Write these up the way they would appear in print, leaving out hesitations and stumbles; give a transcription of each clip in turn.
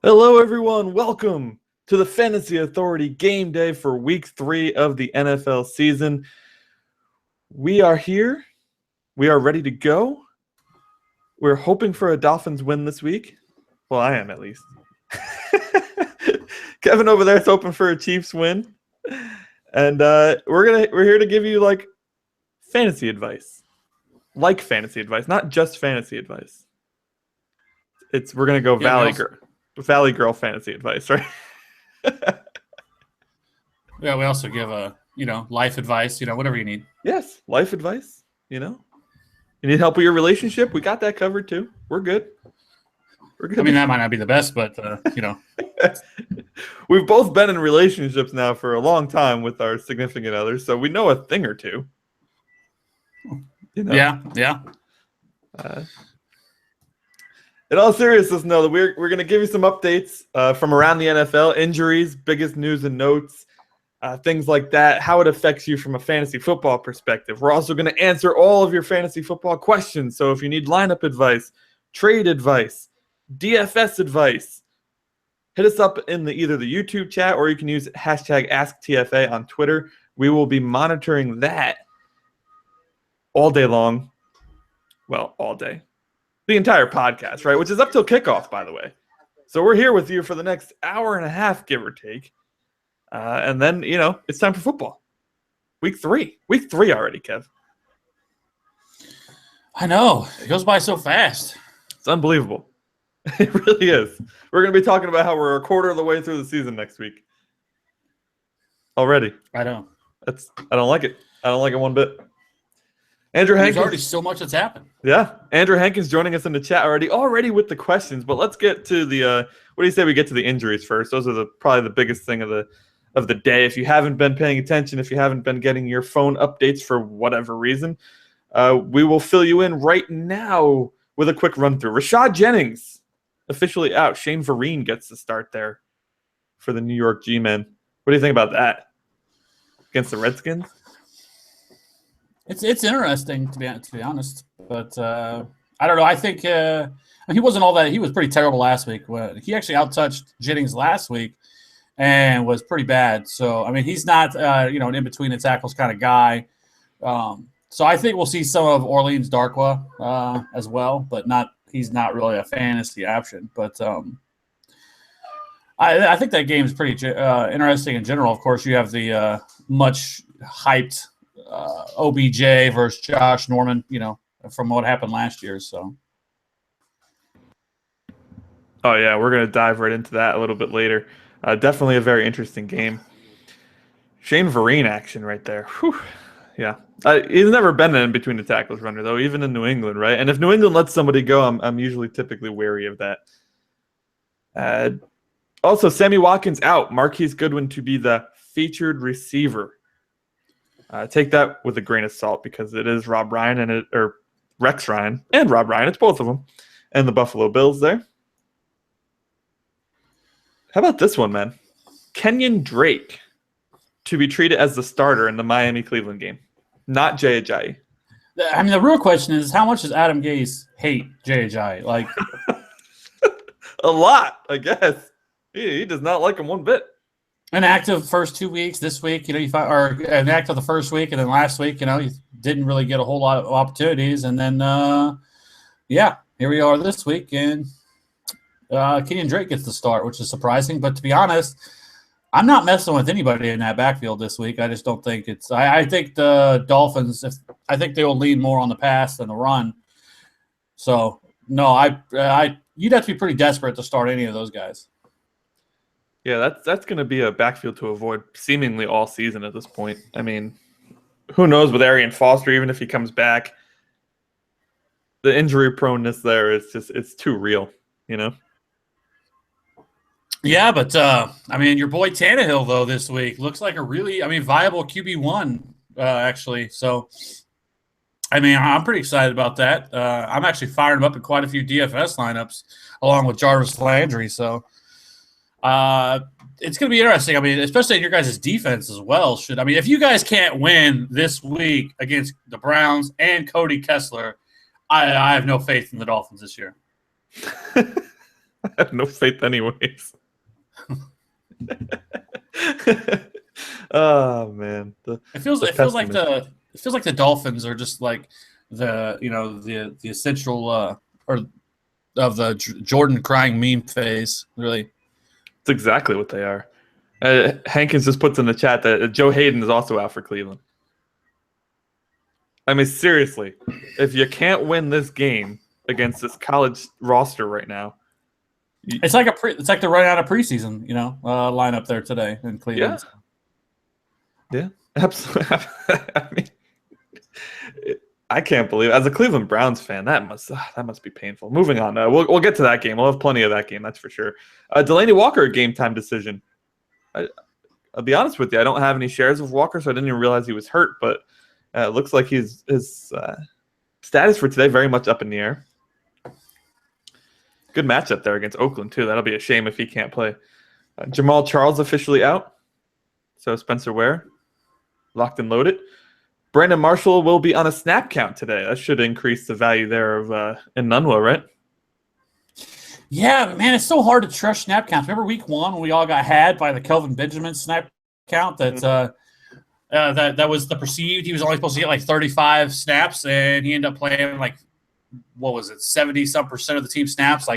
Hello, everyone. Welcome to the Fantasy Authority game day for week 3 of the NFL season. We are here. We are ready to go. We're hoping for a Dolphins win this week. Well, I am at least. Kevin over there is hoping for a Chiefs win. And we're here to give you fantasy advice. Like fantasy advice, not just fantasy advice. We're gonna go Valley Girl fantasy advice, right? Yeah, we also give life advice, whatever you need. Yes, life advice, You need help with your relationship? We got that covered too. We're good. I mean, that might not be the best, but We've both been in relationships now for a long time with our significant others, so we know a thing or two. Yeah. In all seriousness, no, we're going to give you some updates from around the NFL, injuries, biggest news and notes, things like that, how it affects you from a fantasy football perspective. We're also going to answer all of your fantasy football questions. So if you need lineup advice, trade advice, DFS advice, hit us up in either the YouTube chat or you can use hashtag AskTFA on Twitter. We will be monitoring that all day long. Well, all day. The entire podcast, right? Which is up till kickoff, by the way. So we're here with you for the next hour and a half, give or take. And then, it's time for football. Week 3. Week 3 already, Kev. I know. It goes by so fast. It's unbelievable. It really is. We're going to be talking about how we're a quarter of the way through the season next week. Already. I know. I don't like it. I don't like it one bit. Andrew Hankins. There's already so much that's happened. Yeah. Andrew Hankins joining us in the chat already with the questions. But let's get to the what do you say we get to the injuries first? Those are probably the biggest thing of the day. If you haven't been paying attention, if you haven't been getting your phone updates for whatever reason, we will fill you in right now with a quick run through. Rashad Jennings officially out. Shane Vereen gets the start there for the New York G-Men. What do you think about that? Against the Redskins? It's interesting to be honest, but I don't know. I think he wasn't all that. He was pretty terrible last week. He actually outtouched Jennings last week and was pretty bad. So I mean, he's not an in between the tackles kind of guy. So I think we'll see some of Orleans Darkwa as well, but he's not really a fantasy option. But I think that game is pretty interesting in general. Of course, you have the much hyped OBJ versus Josh Norman, from what happened last year. So, oh yeah, we're gonna dive right into that a little bit later. Definitely a very interesting game. Shane Vereen action right there. Whew. Yeah, he's never been an in between the tackles runner though, even in New England, right? And if New England lets somebody go, I'm usually typically wary of that. Also, Sammy Watkins out. Marquise Goodwin to be the featured receiver. Take that with a grain of salt because it is Rex Ryan and Rob Ryan. It's both of them. And the Buffalo Bills there. How about this one, man? Kenyon Drake to be treated as the starter in the Miami-Cleveland game. Not Jay Ajayi. I mean, the real question is, how much does Adam Gase hate Jay Ajayi? Like, a lot, I guess. He does not like him one bit. An active first 2 weeks this week, or an active the first week, and then last week, he didn't really get a whole lot of opportunities. And then, here we are this week, and Kenyon Drake gets the start, which is surprising. But to be honest, I'm not messing with anybody in that backfield this week. I just don't think it's – I think the Dolphins – I think they will lean more on the pass than the run. So, no, you'd have to be pretty desperate to start any of those guys. Yeah, that's going to be a backfield to avoid seemingly all season at this point. I mean, who knows with Arian Foster, even if he comes back. The injury proneness there is it's too real, Yeah, but, your boy Tannehill, though, this week looks like a really, viable QB1, actually. So, I'm pretty excited about that. I'm actually firing him up in quite a few DFS lineups along with Jarvis Landry, so – it's going to be interesting. Especially in your guys' defense as well. If you guys can't win this week against the Browns and Cody Kessler, I have no faith in the Dolphins this year. I have no faith anyways. Oh man. It feels like the Dolphins are just like the essential or of the Jordan crying meme phase. Really, it's exactly what they are. Hankins just puts in the chat that Joe Hayden is also out for Cleveland. I mean, seriously, if you can't win this game against this college roster right now, it's like the run out of preseason, lineup there today in Cleveland. Yeah, absolutely. I mean, I can't believe it. As a Cleveland Browns fan, that must be painful. Moving on, we'll get to that game. We'll have plenty of that game, that's for sure. Delanie Walker, a game time decision. I'll be honest with you, I don't have any shares of Walker, so I didn't even realize he was hurt. But it looks like his status for today very much up in the air. Good matchup there against Oakland too. That'll be a shame if he can't play. Jamal Charles officially out, so Spencer Ware locked and loaded. Brandon Marshall will be on a snap count today. That should increase the value there of Enunwa, right? Yeah, but man, it's so hard to trust snap counts. Remember week 1 when we all got had by the Kelvin Benjamin snap count that that was the perceived. He was only supposed to get like 35 snaps, and he ended up playing like, what was it, 70-some% of the team snaps.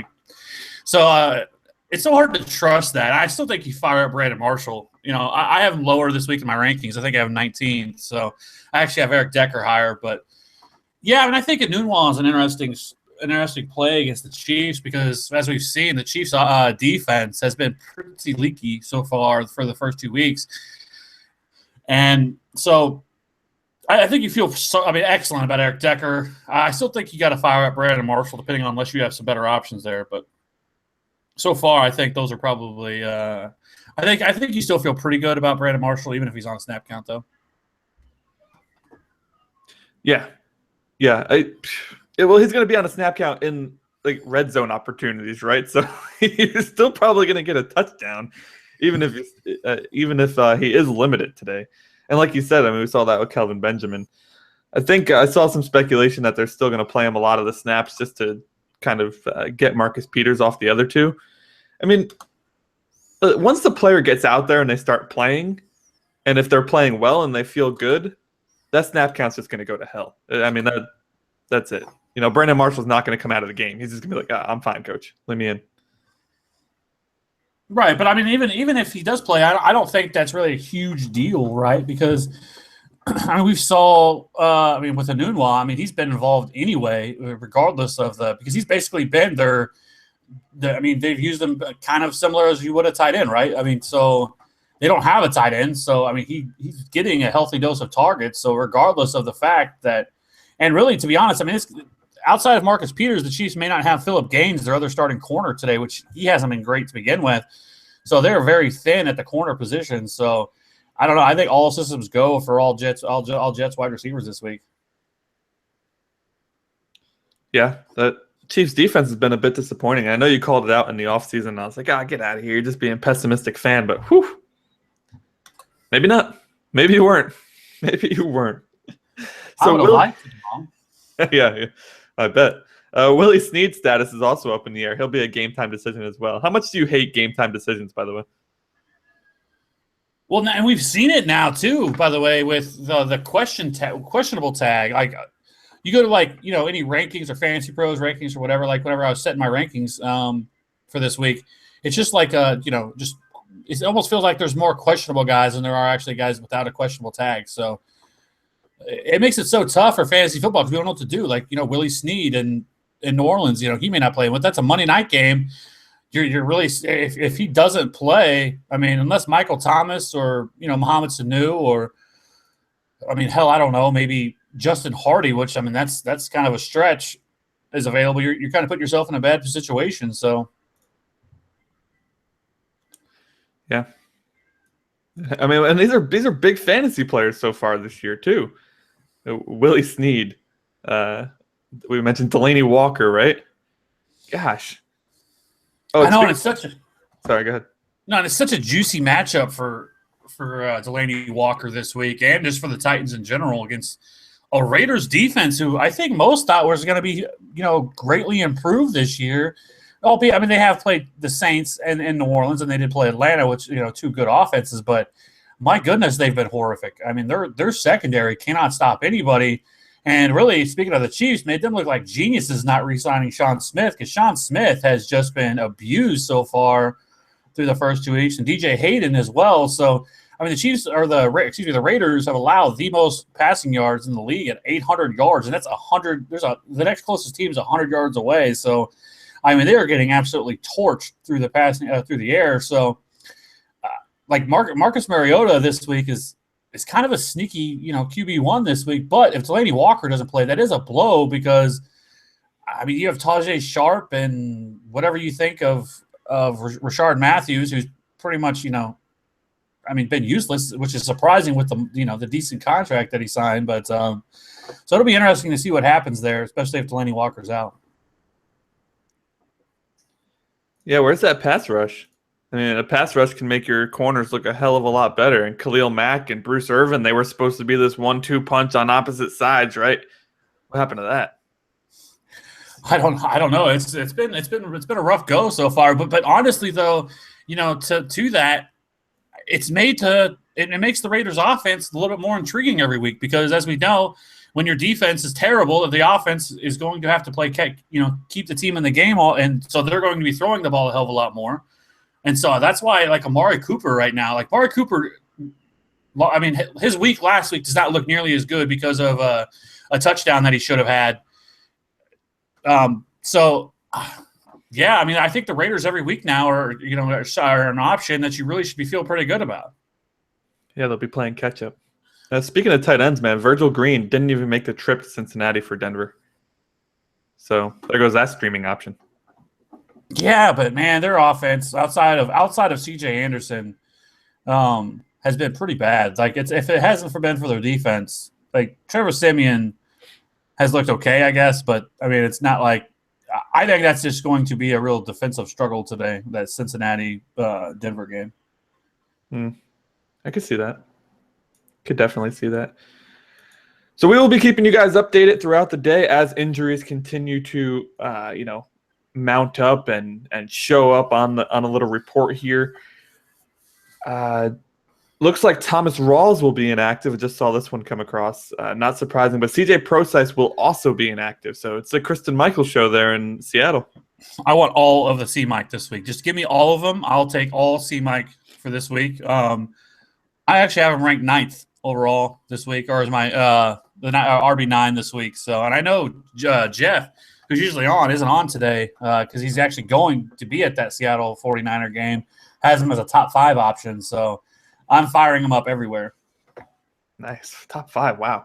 So it's so hard to trust that. I still think you fire up Brandon Marshall. I have him lower this week in my rankings. I think I have him 19th. So I actually have Eric Decker higher. But yeah, I mean, I think Enunwa is an interesting play against the Chiefs because, as we've seen, the Chiefs' defense has been pretty leaky so far for the first 2 weeks. And so I think you feel excellent about Eric Decker. I still think you got to fire up Brandon Marshall, depending on unless you have some better options there. But so far, I think those are probably. I think you still feel pretty good about Brandon Marshall, even if he's on a snap count, though. Yeah. Well, he's going to be on a snap count in like red zone opportunities, right? So he's still probably going to get a touchdown, even if he is limited today. And like you said, I mean, we saw that with Kelvin Benjamin. I think I saw some speculation that they're still going to play him a lot of the snaps just to kind of get Marcus Peters off the other two. I mean, once the player gets out there and they start playing, and if they're playing well and they feel good, that snap count's just going to go to hell. I mean, that's it. Brandon Marshall's not going to come out of the game. He's just going to be like, I'm fine, coach. Let me in. Right, but I mean, even if he does play, I don't think that's really a huge deal, right? Because I mean, we saw, with Enunwa, I mean, he's been involved anyway, regardless of because he's basically been they've used him kind of similar as you would a tight end, right? I mean, so they don't have a tight end, so I mean, he's getting a healthy dose of targets. So regardless of the fact that, and really, to be honest, I mean, it's outside of Marcus Peters, the Chiefs may not have Phillip Gaines, their other starting corner today, which he hasn't been great to begin with. So they're very thin at the corner position. So I don't know. I think all systems go for all Jets wide receivers this week. Yeah, the Chiefs defense has been a bit disappointing. I know you called it out in the offseason. And I was like, get out of here. You're just being a pessimistic fan. But whew, maybe not. Maybe you weren't. So I would have liked it, yeah, I bet. Willie Snead's status is also up in the air. He'll be a game-time decision as well. How much do you hate game-time decisions, by the way? Well, and we've seen it now, too, by the way, with the questionable tag. Like, you go to, any rankings or Fantasy Pros rankings or whatever, like whenever I was setting my rankings for this week, it's just like, it almost feels like there's more questionable guys than there are actually guys without a questionable tag. So it makes it so tough for fantasy football because we don't know what to do. Like, Willie Snead in New Orleans, he may not play. But that's a Monday night game. You're really if he doesn't play, I mean, unless Michael Thomas or Mohamed Sanu or, I mean, hell, I don't know, maybe Justin Hardy, which I mean that's kind of a stretch, is available. You're kind of putting yourself in a bad situation. So yeah, I mean, and these are big fantasy players so far this year too. Willie Snead, we mentioned Delanie Walker, right? Gosh. Oh, I know, and it's such a. Sorry, go ahead. No, and it's such a juicy matchup for Delanie Walker this week, and just for the Titans in general against a Raiders defense who I think most thought was going to be, greatly improved this year. Albeit, I mean, they have played the Saints and in New Orleans, and they did play Atlanta, which, two good offenses. But my goodness, they've been horrific. I mean, their secondary cannot stop anybody. And really, speaking of the Chiefs, made them look like geniuses not re-signing Sean Smith, because Sean Smith has just been abused so far through the first 2 weeks, and DJ Hayden as well. So, I mean, the Raiders have allowed the most passing yards in the league at 800 yards, and that's 100. The next closest team is 100 yards away. So, I mean, they are getting absolutely torched through the passing through the air. So, Marcus Mariota this week is kind of a sneaky, QB1 this week. But if Delanie Walker doesn't play, that is a blow, because I mean, you have Tajay Sharp and whatever you think of Rashard Matthews, who's pretty much, been useless, which is surprising with the decent contract that he signed. But so it'll be interesting to see what happens there, especially if Delanie Walker's out. Yeah, where's that pass rush? I mean, a pass rush can make your corners look a hell of a lot better. And Khalil Mack and Bruce Irvin, they were supposed to be this 1-2 punch on opposite sides, right? What happened to that? I don't know. It's been a rough go so far. But honestly, though, to that, it makes the Raiders' offense a little bit more intriguing every week, because as we know, when your defense is terrible, the offense is going to have to keep the team in the game, and so they're going to be throwing the ball a hell of a lot more. And so that's why, Amari Cooper right now, Amari Cooper, I mean, his week last week does not look nearly as good because of a touchdown that he should have had. Yeah, I mean, I think the Raiders every week now are an option that you really should be feeling pretty good about. Yeah, they'll be playing catch up. Speaking of tight ends, man, Virgil Green didn't even make the trip to Cincinnati for Denver. So there goes that streaming option. Yeah, but man, their offense outside of C.J. Anderson has been pretty bad. If it hasn't been for their defense, Trevor Siemian has looked okay, I guess, but I mean, it's not like. I think that's just going to be a real defensive struggle today, that Cincinnati Denver game. I could see that. Could definitely see that. So we will be keeping you guys updated throughout the day as injuries continue to mount up and show up on a little report here. Looks like Thomas Rawls will be inactive. I just saw this one come across. Not surprising, but CJ Prosise will also be inactive. So it's the Kristen Michaels show there in Seattle. I want all of the C-Mike this week. Just give me all of them. I'll take all C-Mike for this week. I actually have him ranked 9th overall this week, or is my RB9 this week. So, and I know Jeff, who's usually on, isn't on today because he's actually going to be at that Seattle 49er game, has him as a top 5 option. So I'm firing him up everywhere. Nice. Top 5. Wow.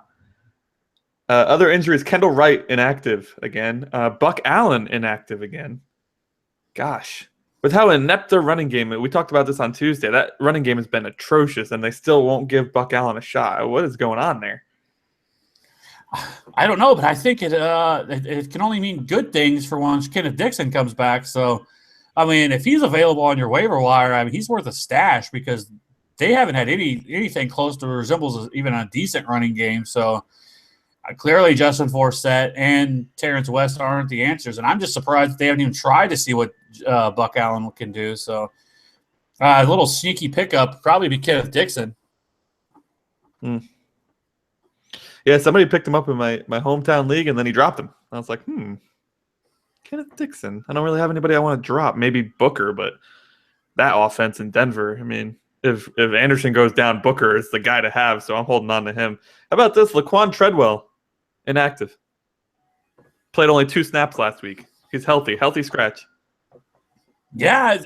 Other injuries, Kendall Wright inactive again. Buck Allen inactive again. Gosh. With how inept their running game, we talked about this on Tuesday, that running game has been atrocious, and they still won't give Buck Allen a shot. What is going on there? I don't know, but I think it can only mean good things for once Kenneth Dixon comes back. So, I mean, if he's available on your waiver wire, I mean, he's worth a stash because they haven't had anything close to resembles even a decent running game. So, clearly Justin Forsett and Terrence West aren't the answers, and I'm just surprised they haven't even tried to see what Buck Allen can do. So, a little sneaky pickup probably be Kenneth Dixon. Yeah, somebody picked him up in my hometown league, and then he dropped him. I was like, Kenneth Dixon. I don't really have anybody I want to drop. Maybe Booker, but that offense in Denver, I mean, if Anderson goes down, Booker is the guy to have, so I'm holding on to him. How about this? Laquan Treadwell, inactive. Played only 2 snaps last week. He's healthy scratch. Yeah,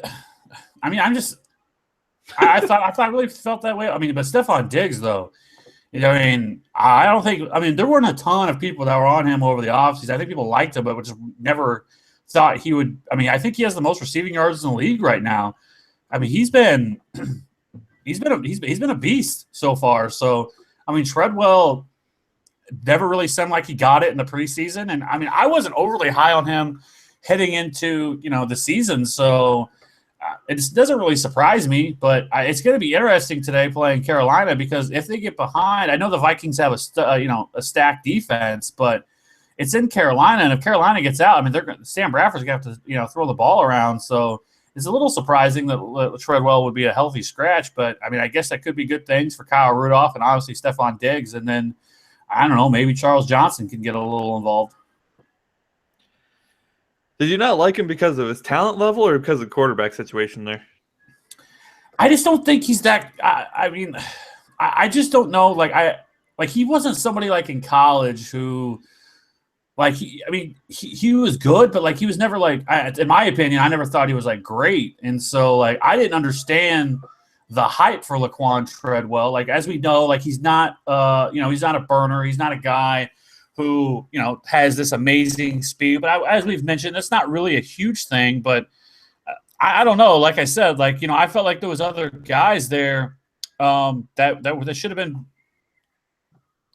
I mean, I thought I really felt that way. I mean, but Stephon Diggs, though, I mean, there weren't a ton of people that were on him over the offseason. I think people liked him, but just never thought he would. I mean, I think he has the most receiving yards in the league right now. I mean, he's been a beast so far. So, I mean, Treadwell never really seemed like he got it in the preseason, and I mean, I wasn't overly high on him heading into the season. So it just doesn't really surprise me, but it's going to be interesting today playing Carolina because if they get behind, I know the Vikings have a stacked defense, but it's in Carolina, and if Carolina gets out, I mean, Sam Bradford's going to have to, throw the ball around. So it's a little surprising that Treadwell would be a healthy scratch, but I mean, I guess that could be good things for Kyle Rudolph and obviously Stephon Diggs, and then I don't know, maybe Charles Johnson can get a little involved. Did you not like him because of his talent level or because of the quarterback situation there? I just don't think he's that. I mean, I just don't know. Like he wasn't somebody like in college who. He was good, but like he was never like, in my opinion, I never thought he was like great. And so like I didn't understand the hype for Laquan Treadwell. Like as we know, like he's not he's not a burner. He's not a guy who, has this amazing speed. But as we've mentioned, that's not really a huge thing. But I don't know. Like I said, like, I felt like there was other guys there that should have been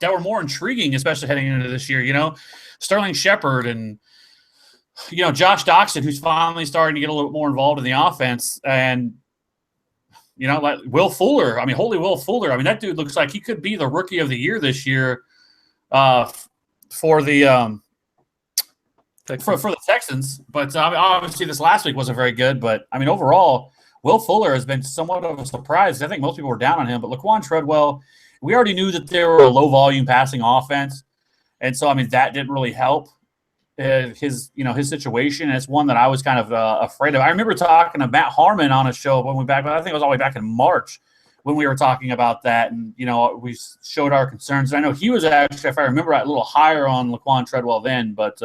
that were more intriguing, especially heading into this year, Sterling Shepard and, Josh Doxson, who's finally starting to get a little bit more involved in the offense. And, like Will Fuller. I mean, holy Will Fuller. I mean, that dude looks like he could be the rookie of the year this year for the for the Texans. But obviously this last week wasn't very good. But, I mean, overall, Will Fuller has been somewhat of a surprise. I think most people were down on him. But Laquan Treadwell, we already knew that they were a low-volume passing offense. And so, I mean, that didn't really help his situation. And it's one that I was kind of afraid of. I remember talking to Matt Harmon on a show I think it was all the way back in March when we were talking about that. And, we showed our concerns. And I know he was actually, if I remember, a little higher on Laquan Treadwell then. But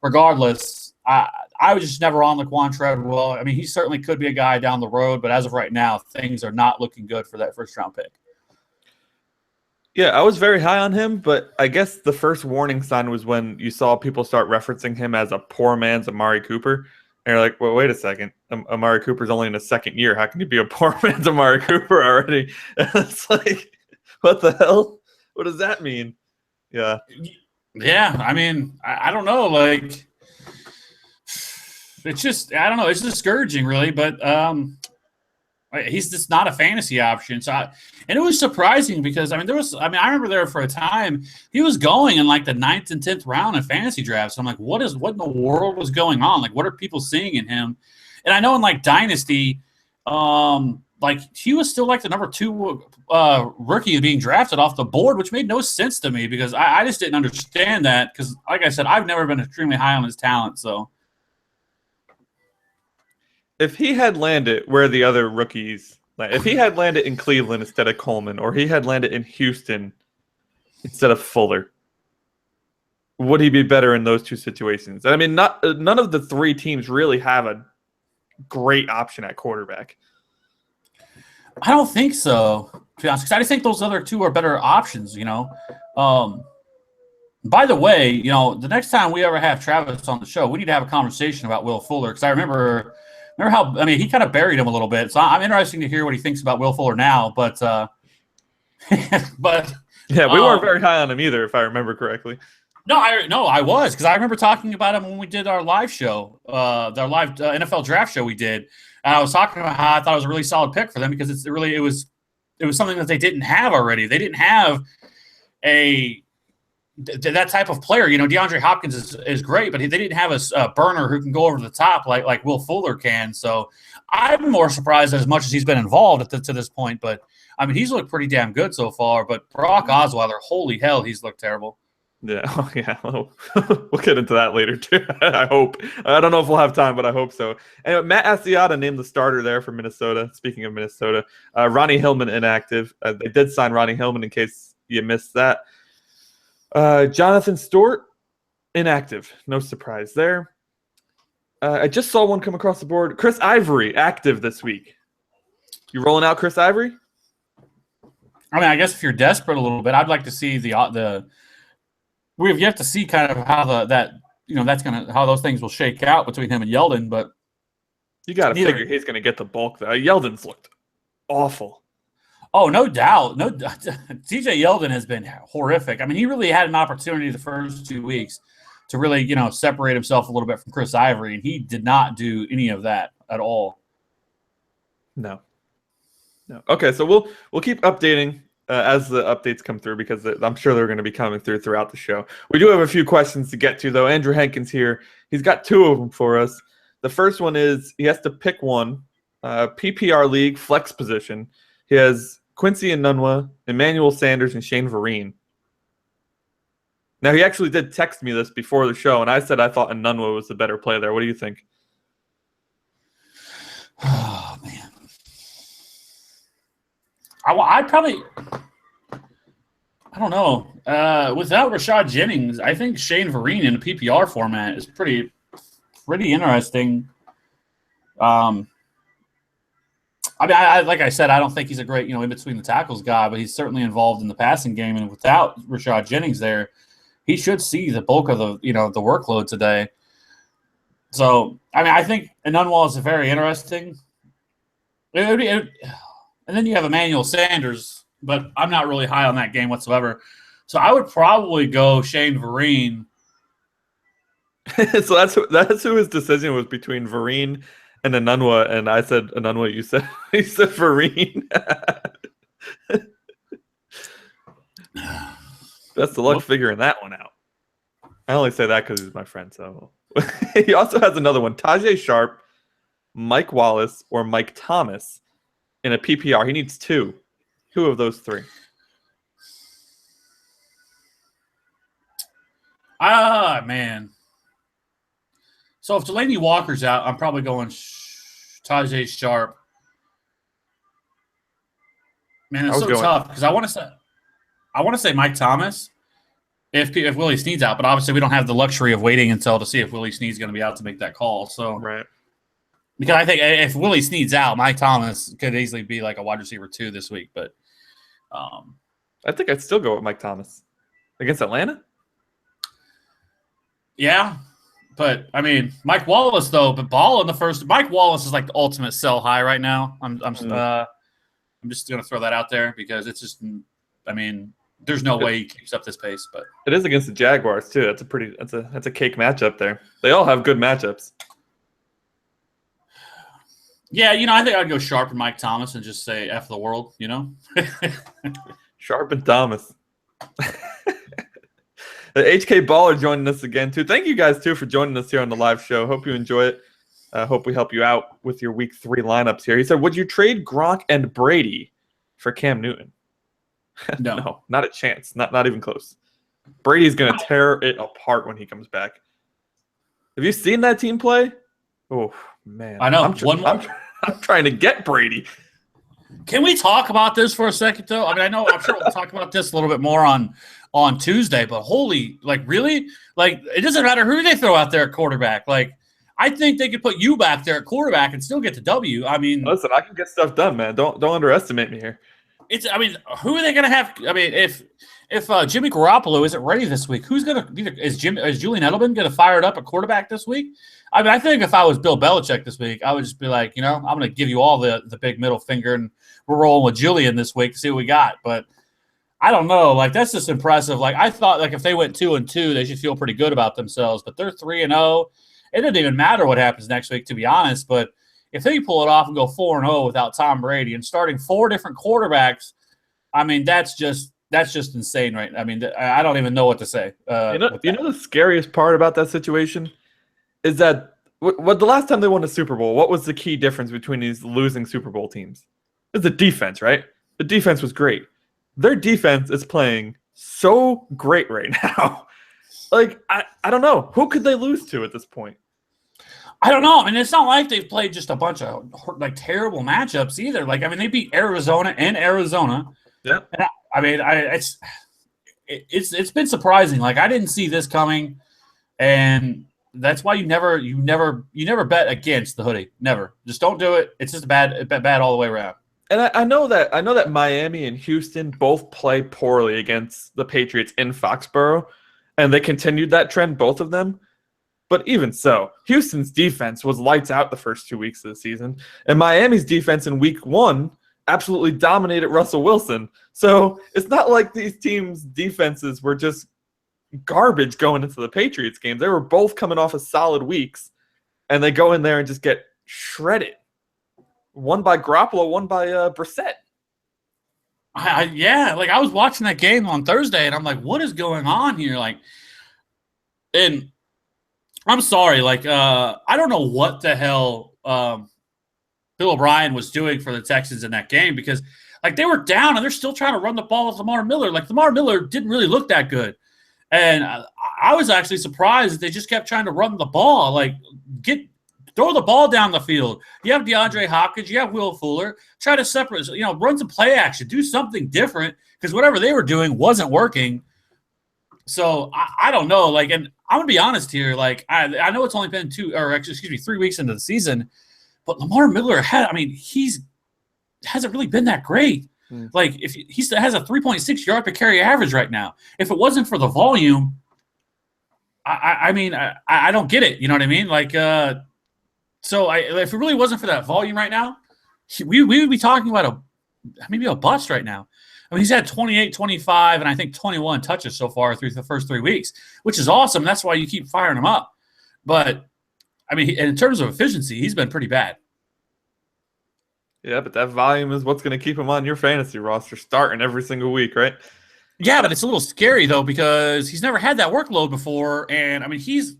regardless, I was just never on Laquan Treadwell. I mean, he certainly could be a guy down the road. But as of right now, things are not looking good for that first-round pick. Yeah, I was very high on him, but I guess the first warning sign was when you saw people start referencing him as a poor man's Amari Cooper. And you're like, well, wait a second. Amari Cooper's only in his second year. How can he be a poor man's Amari Cooper already? And it's like, what the hell? What does that mean? Yeah. Yeah, I mean, I don't know. Like, it's just, I don't know. It's discouraging, really. But he's just not a fantasy option. So, and it was surprising because, I remember there for a time, he was going in like the 9th and 10th round in fantasy drafts. So I'm like, what in the world was going on? Like, what are people seeing in him? And I know in like Dynasty, like he was still like the number 2 rookie being drafted off the board, which made no sense to me because I just didn't understand that because, like I said, I've never been extremely high on his talent. So if he had landed where the other rookies, if he had landed in Cleveland instead of Coleman, or he had landed in Houston instead of Fuller, would he be better in those two situations? I mean, none of the 3 teams really have a great option at quarterback. I don't think so, to be honest, because I just think those other 2 are better options, By the way, the next time we ever have Travis on the show, we need to have a conversation about Will Fuller because I remember how, I mean, he kind of buried him a little bit. So I'm interested to hear what he thinks about Will Fuller now. But, yeah, we weren't very high on him either, if I remember correctly. No, I was because I remember talking about him when we did our live show, the live NFL draft show we did. And I was talking about how I thought it was a really solid pick for them because it was something that they didn't have already. They didn't have that type of player. DeAndre Hopkins is great, but they didn't have a burner who can go over the top like Will Fuller can. So I'm more surprised as much as he's been involved to this point. But, I mean, he's looked pretty damn good so far. But Brock Osweiler, holy hell, he's looked terrible. Yeah, we'll get into that later, too, I hope. I don't know if we'll have time, but I hope so. Anyway, Matt Asiata named the starter there for Minnesota. Speaking of Minnesota, Ronnie Hillman inactive. They did sign Ronnie Hillman in case you missed that. Jonathan Stewart, inactive. No surprise there. I just saw one come across the board. Chris Ivory, active this week. You rolling out Chris Ivory? I mean, I guess if you're desperate a little bit, I'd like to see we have yet to see kind of how how those things will shake out between him and Yeldon. But you got to figure he's going to get the bulk though. Yeldon's looked awful. Oh, no doubt. TJ Yeldon has been horrific. I mean, he really had an opportunity the first 2 weeks to really, separate himself a little bit from Chris Ivory, and he did not do any of that at all. No. Okay, so we'll keep updating as the updates come through, because I'm sure they're going to be coming throughout the show. We do have a few questions to get to, though. Andrew Hankins here. He's got 2 of them for us. The first one is he has to pick one. PPR league, flex position. He has Quincy Enunwa, Emmanuel Sanders, and Shane Vereen. Now, he actually did text me this before the show, and I said I thought Enunwa was the better play there. What do you think? Oh, man. I don't know. Without Rashad Jennings, I think Shane Vereen in a PPR format is pretty interesting. Like I said, I don't think he's a great, in between the tackles guy, but he's certainly involved in the passing game. And without Rashad Jennings there, he should see the bulk of the workload today. So, I think Enunwa is very interesting. And then you have Emmanuel Sanders, but I'm not really high on that game whatsoever. So I would probably go Shane Vereen. So that's who his decision was between Vereen and Enunwa, and I said Enunwa. You said Vereen. Best of luck figuring that one out. I only say that because he's my friend. So he also has another one: Tajay Sharp, Mike Wallace, or Mike Thomas in a PPR. He needs 2. Who of those 3? Man. So if Delanie Walker's out, I'm probably going Tajay Sharp. Man, it's so tough because I want to say Mike Thomas if Willie Snead's out, but obviously we don't have the luxury of waiting until to see if Willie Snead's going to be out to make that call. So right. Because I think if Willie Snead's out, Mike Thomas could easily be like a wide receiver 2 this week. But I think I'd still go with Mike Thomas against Atlanta. Yeah. But Mike Wallace though, but ball in the first. Mike Wallace is like the ultimate sell high right now. I'm just gonna throw that out there because it's just. There's no way he keeps up this pace. But it is against the Jaguars too. That's a cake matchup there. They all have good matchups. Yeah, I think I'd go Sharp and Mike Thomas and just say F the world. Sharp and Thomas. The HK Baller joining us again, too. Thank you guys, too, for joining us here on the live show. Hope you enjoy it. Hope we help you out with your Week 3 lineups here. He said, would you trade Gronk and Brady for Cam Newton? No. No, not a chance. Not even close. Brady's going to tear it apart when he comes back. Have you seen that team play? Oh, man. I know. I'm trying to get Brady. Can we talk about this for a second, though? I'm sure we'll talk about this a little bit more on Tuesday, but really? It doesn't matter who they throw out there at quarterback. I think they could put you back there at quarterback and still get the W. Listen, I can get stuff done, man. Don't underestimate me here. Who are they going to have? If Jimmy Garoppolo isn't ready this week, who's going to is Julian Edelman going to fire it up at quarterback this week? I think if I was Bill Belichick this week, I would just be like, I'm going to give you all the big middle finger, and we're rolling with Julian this week to see what we got. But I don't know. That's just impressive. I thought if they went 2-2, they should feel pretty good about themselves. But they're 3-0. It doesn't even matter what happens next week, to be honest. But if they pull it off and go 4-0 without Tom Brady and starting 4 different quarterbacks, that's just insane, right? I don't even know what to say. The scariest part about that situation is that what the last time they won a Super Bowl, what was the key difference between these losing Super Bowl teams? It's the defense, right? The defense was great. Their defense is playing so great right now. I don't know. Who could they lose to at this point? I don't know. It's not like they've played just a bunch of terrible matchups either. They beat Arizona and Arizona. Yeah. And it's been surprising. I didn't see this coming, and that's why you never bet against the hoodie. Never. Just don't do it. It's just bad all the way around. And I know that Miami and Houston both play poorly against the Patriots in Foxborough, and they continued that trend, both of them. But even so, Houston's defense was lights out the first 2 weeks of the season, and Miami's defense in Week 1 absolutely dominated Russell Wilson. So it's not like these teams' defenses were just garbage going into the Patriots games. They were both coming off of solid weeks, and they go in there and just get shredded. One by Garoppolo, one by Brissett. Yeah, like I was watching that game on Thursday, and I'm like, what is going on here? Like, and I'm sorry, like, I don't know what the hell Bill O'Brien was doing for the Texans in that game because, like, they were down and they're still trying to run the ball with Lamar Miller. Like, Lamar Miller didn't really look that good. And I was actually surprised that they just kept trying to run the ball. Like, throw the ball down the field. You have DeAndre Hopkins. You have Will Fuller. Try to separate, run some play action. Do something different because whatever they were doing wasn't working. So I don't know. Like, and I'm going to be honest here. Like, I know it's only been 3 weeks into the season, but Lamar Miller hasn't really been that great. Like, if he has a 3.6 yard per carry average right now. If it wasn't for the volume, I mean, I don't get it. You know what I mean? Like, so if it really wasn't for that volume right now, we would be talking about maybe a bust right now. I mean, he's had 28, 25, and I think 21 touches so far through the first 3 weeks, which is awesome. That's why you keep firing him up. But, I mean, in terms of efficiency, he's been pretty bad. Yeah, but that volume is what's going to keep him on your fantasy roster starting every single week, right? Yeah, but it's a little scary, though, because he's never had that workload before. And, I mean, he's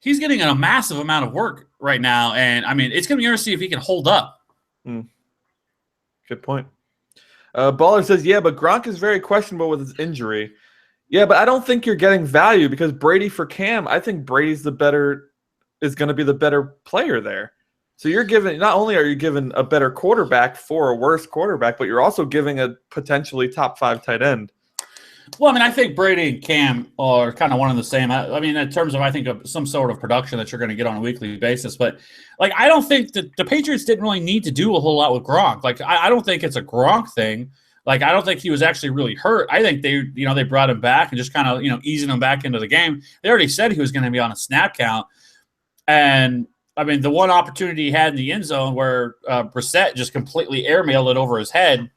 getting a massive amount of work right now. And, I mean, it's going to be interesting if he can hold up. Good point. Baller says, yeah, but Gronk is very questionable with his injury. Yeah, but I don't think you're getting value because Brady for Cam, I think Brady's is going to be the better player there. So not only are you giving a better quarterback for a worse quarterback, but you're also giving a potentially top 5 tight end. Well, I mean, I think Brady and Cam are kind of one and the same. I mean, in terms of, I think, of some sort of production that you're going to get on a weekly basis. But, like, I don't think that the Patriots didn't really need to do a whole lot with Gronk. Like, I don't think it's a Gronk thing. Like, I don't think he was actually really hurt. I think they brought him back and just kind of, easing him back into the game. They already said he was going to be on a snap count. And, I mean, the one opportunity he had in the end zone where Brissett just completely airmailed it over his head.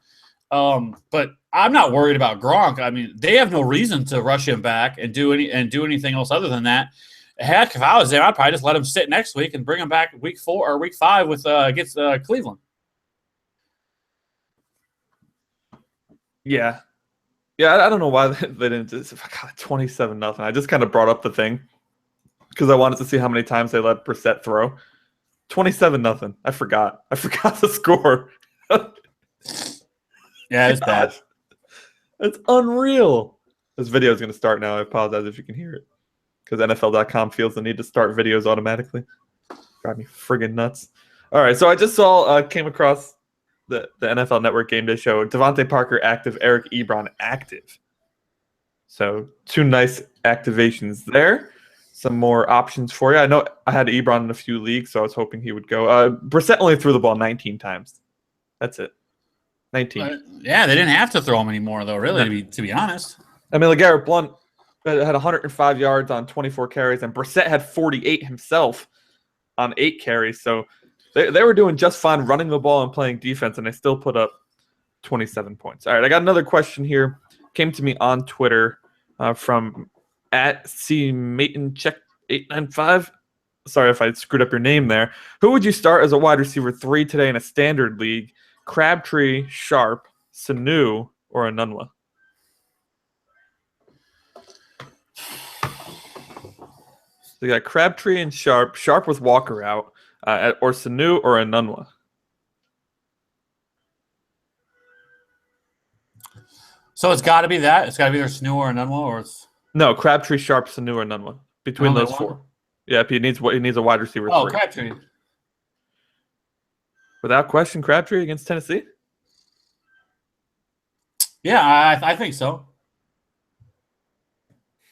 But I'm not worried about Gronk. I mean, they have no reason to rush him back and do anything else other than that. Heck, if I was there, I'd probably just let him sit next week and bring him back week 4 or week 5 with against Cleveland. Yeah. I don't know why they didn't just 27-0. I just kind of brought up the thing because I wanted to see how many times they let Brissett throw. 27-0. I forgot the score. Yeah, it's bad. It's unreal. This video is going to start now. I apologize if you can hear it because NFL.com feels the need to start videos automatically. Drive me friggin' nuts. All right, so I just came across the NFL Network Game Day show. Devontae Parker active, Eric Ebron active. So 2 nice activations there. Some more options for you. I know I had Ebron in a few leagues, so I was hoping he would go. Brissett only threw the ball 19 times. That's it. 19. Yeah, they didn't have to throw him anymore, though, really, to be honest. I mean, LeGarrette Blount had 105 yards on 24 carries, and Brissett had 48 himself on 8 carries. So they were doing just fine running the ball and playing defense, and they still put up 27 points. All right, I got another question here. Came to me on Twitter from @CMaytonCheck895. Sorry if I screwed up your name there. Who would you start as a wide receiver 3 today in a standard league? Crabtree, Sharp, Sanu, or Anunwa? So you got Crabtree and Sharp with Walker out, or Sanu or Anunwa. So it's got to be that. It's got to be either Sanu or Anunwa, or it's no Crabtree, Sharp, Sanu, or Anunwa. Between those 4. Yeah, he needs a wide receiver. Oh, 3. Crabtree. Without question, Crabtree against Tennessee? Yeah, I think so.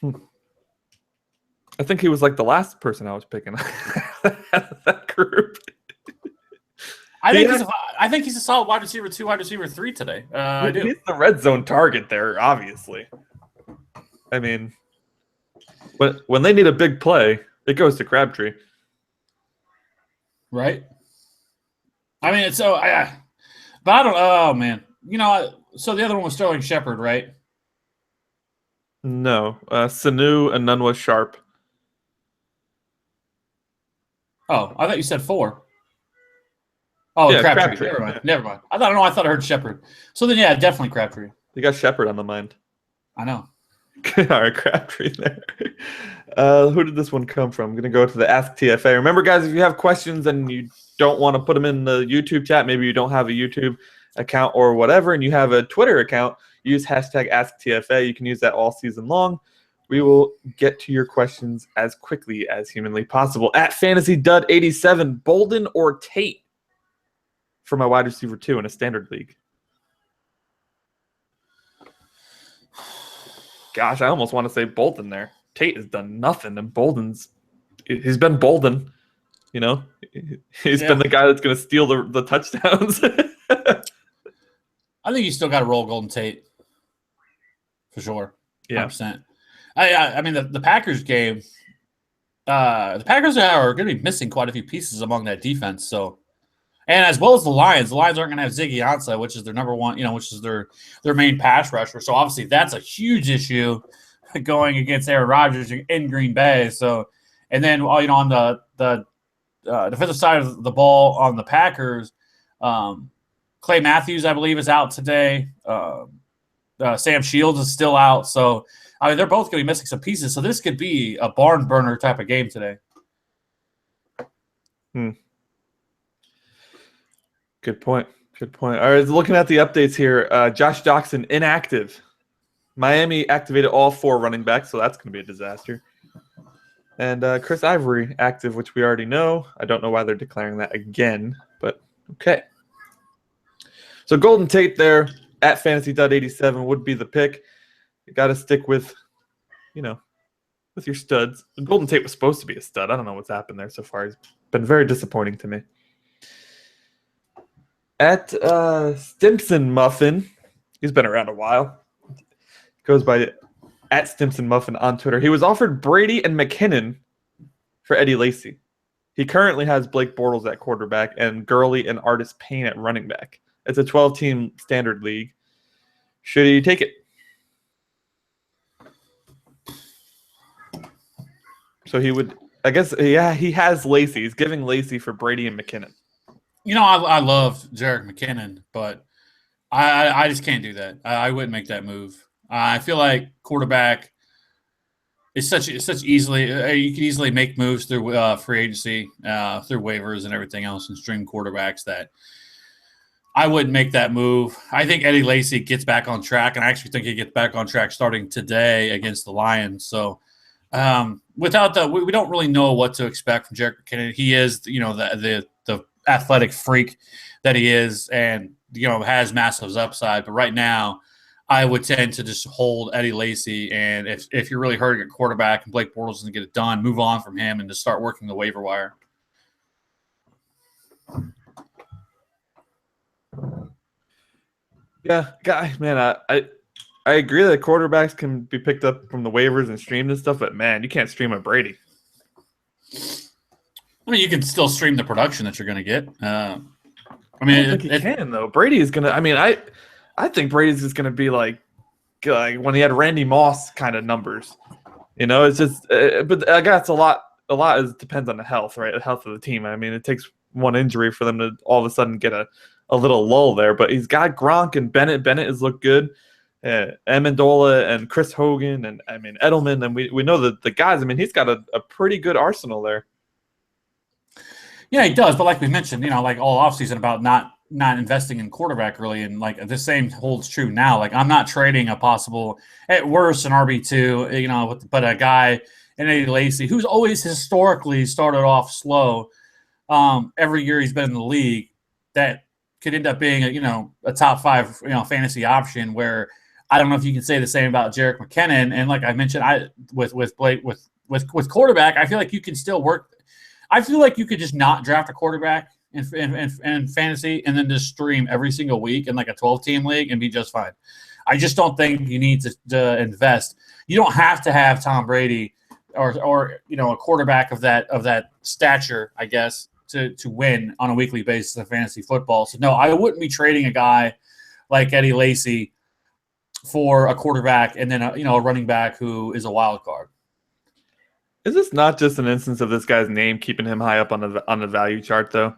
I think he was like the last person I was picking that group. I think he's a solid wide receiver 2, wide receiver 3 today. I do. He's the red zone target there, obviously. I mean, when they need a big play, it goes to Crabtree. Right. I mean, but I don't. Oh man, so the other one was Sterling Shepard, right? No, Sanu, Anunwa, Sharp. Oh, I thought you said 4. Oh, Yeah, Crabtree. Crabtree. Never mind. Never mind. I thought I heard Shepard. So then, yeah, definitely Crabtree. You got Shepard on the mind. I know. All right, Crabtree there. Who did this one come from? I'm going to go to the Ask TFA. Remember, guys, if you have questions and you don't want to put them in the YouTube chat, maybe you don't have a YouTube account or whatever, and you have a Twitter account, use hashtag AskTFA. You can use that all season long. We will get to your questions as quickly as humanly possible. At FantasyDud87, Bolden or Tate for my wide receiver 2 in a standard league? Gosh, I almost want to say Bolden there. Tate has done nothing, and he's been Bolden. You know, he's been the guy that's going to steal the touchdowns. I think you still got to roll Golden Tate for sure. 100%. I mean, the Packers game, the Packers are going to be missing quite a few pieces among that defense. So, and as well as the Lions aren't going to have Ziggy Ansah, which is their number one, which is their main pass rusher. So obviously that's a huge issue going against Aaron Rodgers in Green Bay. So, and then on the defensive side of the ball on the Packers, Clay Matthews, I believe, is out today. Sam Shields is still out. So, I mean, they're both going to be missing some pieces. So this could be a barn burner type of game today. Good point. All right, looking at the updates here, Josh Doxson inactive. Miami activated all 4 running backs, so that's going to be a disaster. And Chris Ivory active, which we already know. I don't know why they're declaring that again, but okay. So Golden Tate there at FantasyDud87 would be the pick. You got to stick with, with your studs. Golden Tate was supposed to be a stud. I don't know what's happened there so far. He's been very disappointing to me. At Stimson Muffin, he's been around a while. Goes by at Stimson Muffin on Twitter. He was offered Brady and McKinnon for Eddie Lacy. He currently has Blake Bortles at quarterback and Gurley and Artis Payne at running back. It's a 12-team standard league. Should he take it? So he would, I guess, he has Lacy. He's giving Lacy for Brady and McKinnon. I love Jerick McKinnon, but I just can't do that. I wouldn't make that move. I feel like quarterback is such easily you can easily make moves through free agency, through waivers and everything else, and stream quarterbacks that I wouldn't make that move. I think Eddie Lacy gets back on track, and I actually think he gets back on track starting today against the Lions. So we don't really know what to expect from Jerick McKinnon. He is, the athletic freak that he is, and has massive upside. But right now, I would tend to just hold Eddie Lacy, and if you're really hurting at quarterback and Blake Bortles doesn't get it done, move on from him and just start working the waiver wire. Yeah, man, I agree that quarterbacks can be picked up from the waivers and streamed and stuff, but man, you can't stream a Brady. I mean, you can still stream the production that you're going to get. I think you can though. Brady is going to. I mean, I think Brady's just going to be like when he had Randy Moss kind of numbers. It's just. But I guess a lot depends on the health, right? The health of the team. I mean, it takes one injury for them to all of a sudden get a little lull there. But he's got Gronk and Bennett. Bennett has looked good. Amendola and Chris Hogan and Edelman, and we know that the guys. I mean, he's got a pretty good arsenal there. Yeah, he does. But like we mentioned, like all offseason about not investing in quarterback early, and like the same holds true now. Like I'm not trading a possible, at worst, an RB2, but a guy in Eddie Lacy who's always historically started off slow. Every year he's been in the league, that could end up being a top 5 fantasy option. Where I don't know if you can say the same about Jerick McKinnon. And like I mentioned, with Blake with quarterback, I feel like you can still work. I feel like you could just not draft a quarterback in fantasy and then just stream every single week in like a 12-team league and be just fine. I just don't think you need to invest. You don't have to have Tom Brady or a quarterback of that stature, I guess, to win on a weekly basis in fantasy football. So no, I wouldn't be trading a guy like Eddie Lacy for a quarterback and then a running back who is a wild card. Is this not just an instance of this guy's name keeping him high up on the value chart, though?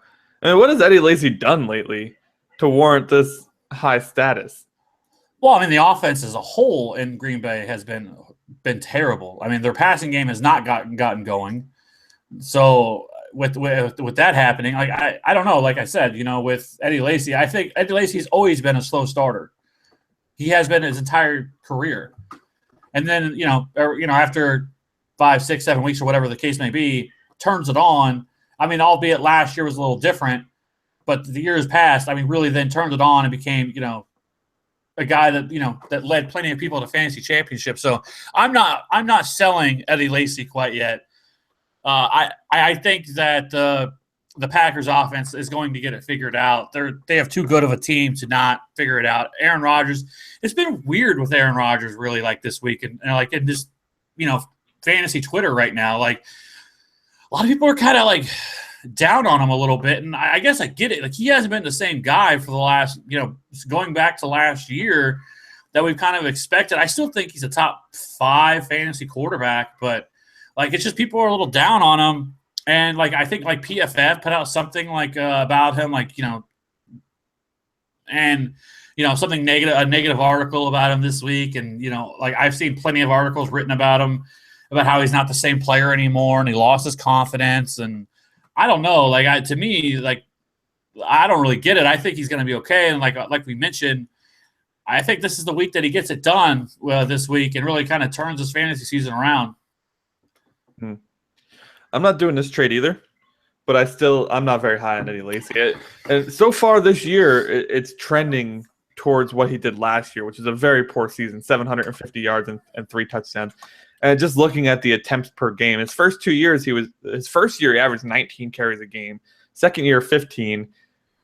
I mean, what has Eddie Lacy done lately to warrant this high status? Well, I mean, the offense as a whole in Green Bay has been terrible. I mean, their passing game has not gotten going. So with that happening, like I don't know. Like I said, with Eddie Lacy, I think Eddie Lacy's always been a slow starter. He has been his entire career. And then after 5, 6, 7 weeks or whatever the case may be, turns it on. I mean, albeit last year was a little different, but the years past, I mean, really then turned it on and became, a guy that, that led plenty of people to fantasy championships. So I'm not selling Eddie Lacy quite yet. I think that the Packers offense is going to get it figured out. They have too good of a team to not figure it out. Aaron Rodgers, it's been weird with Aaron Rodgers really like this week and like in this, fantasy Twitter right now. Like a lot of people are kind of like down on him a little bit. And I guess I get it. Like he hasn't been the same guy for the last, going back to last year that we've kind of expected. I still think he's a top 5 fantasy quarterback, but like it's just people are a little down on him. And like I think like PFF put out something like about him, like something negative, a negative article about him this week, and like I've seen plenty of articles written about him about how he's not the same player anymore and he lost his confidence. And I don't know, like to me, like I don't really get it. I think he's going to be okay, and like we mentioned, I think this is the week that he gets it done this week and really kind of turns his fantasy season around. I'm not doing this trade either, but I'm not very high on Eddie Lacy. And so far this year, it's trending towards what he did last year, which is a very poor season, 750 yards and 3 touchdowns. And just looking at the attempts per game, his first 2 years, his first year he averaged 19 carries a game. Second year, 15.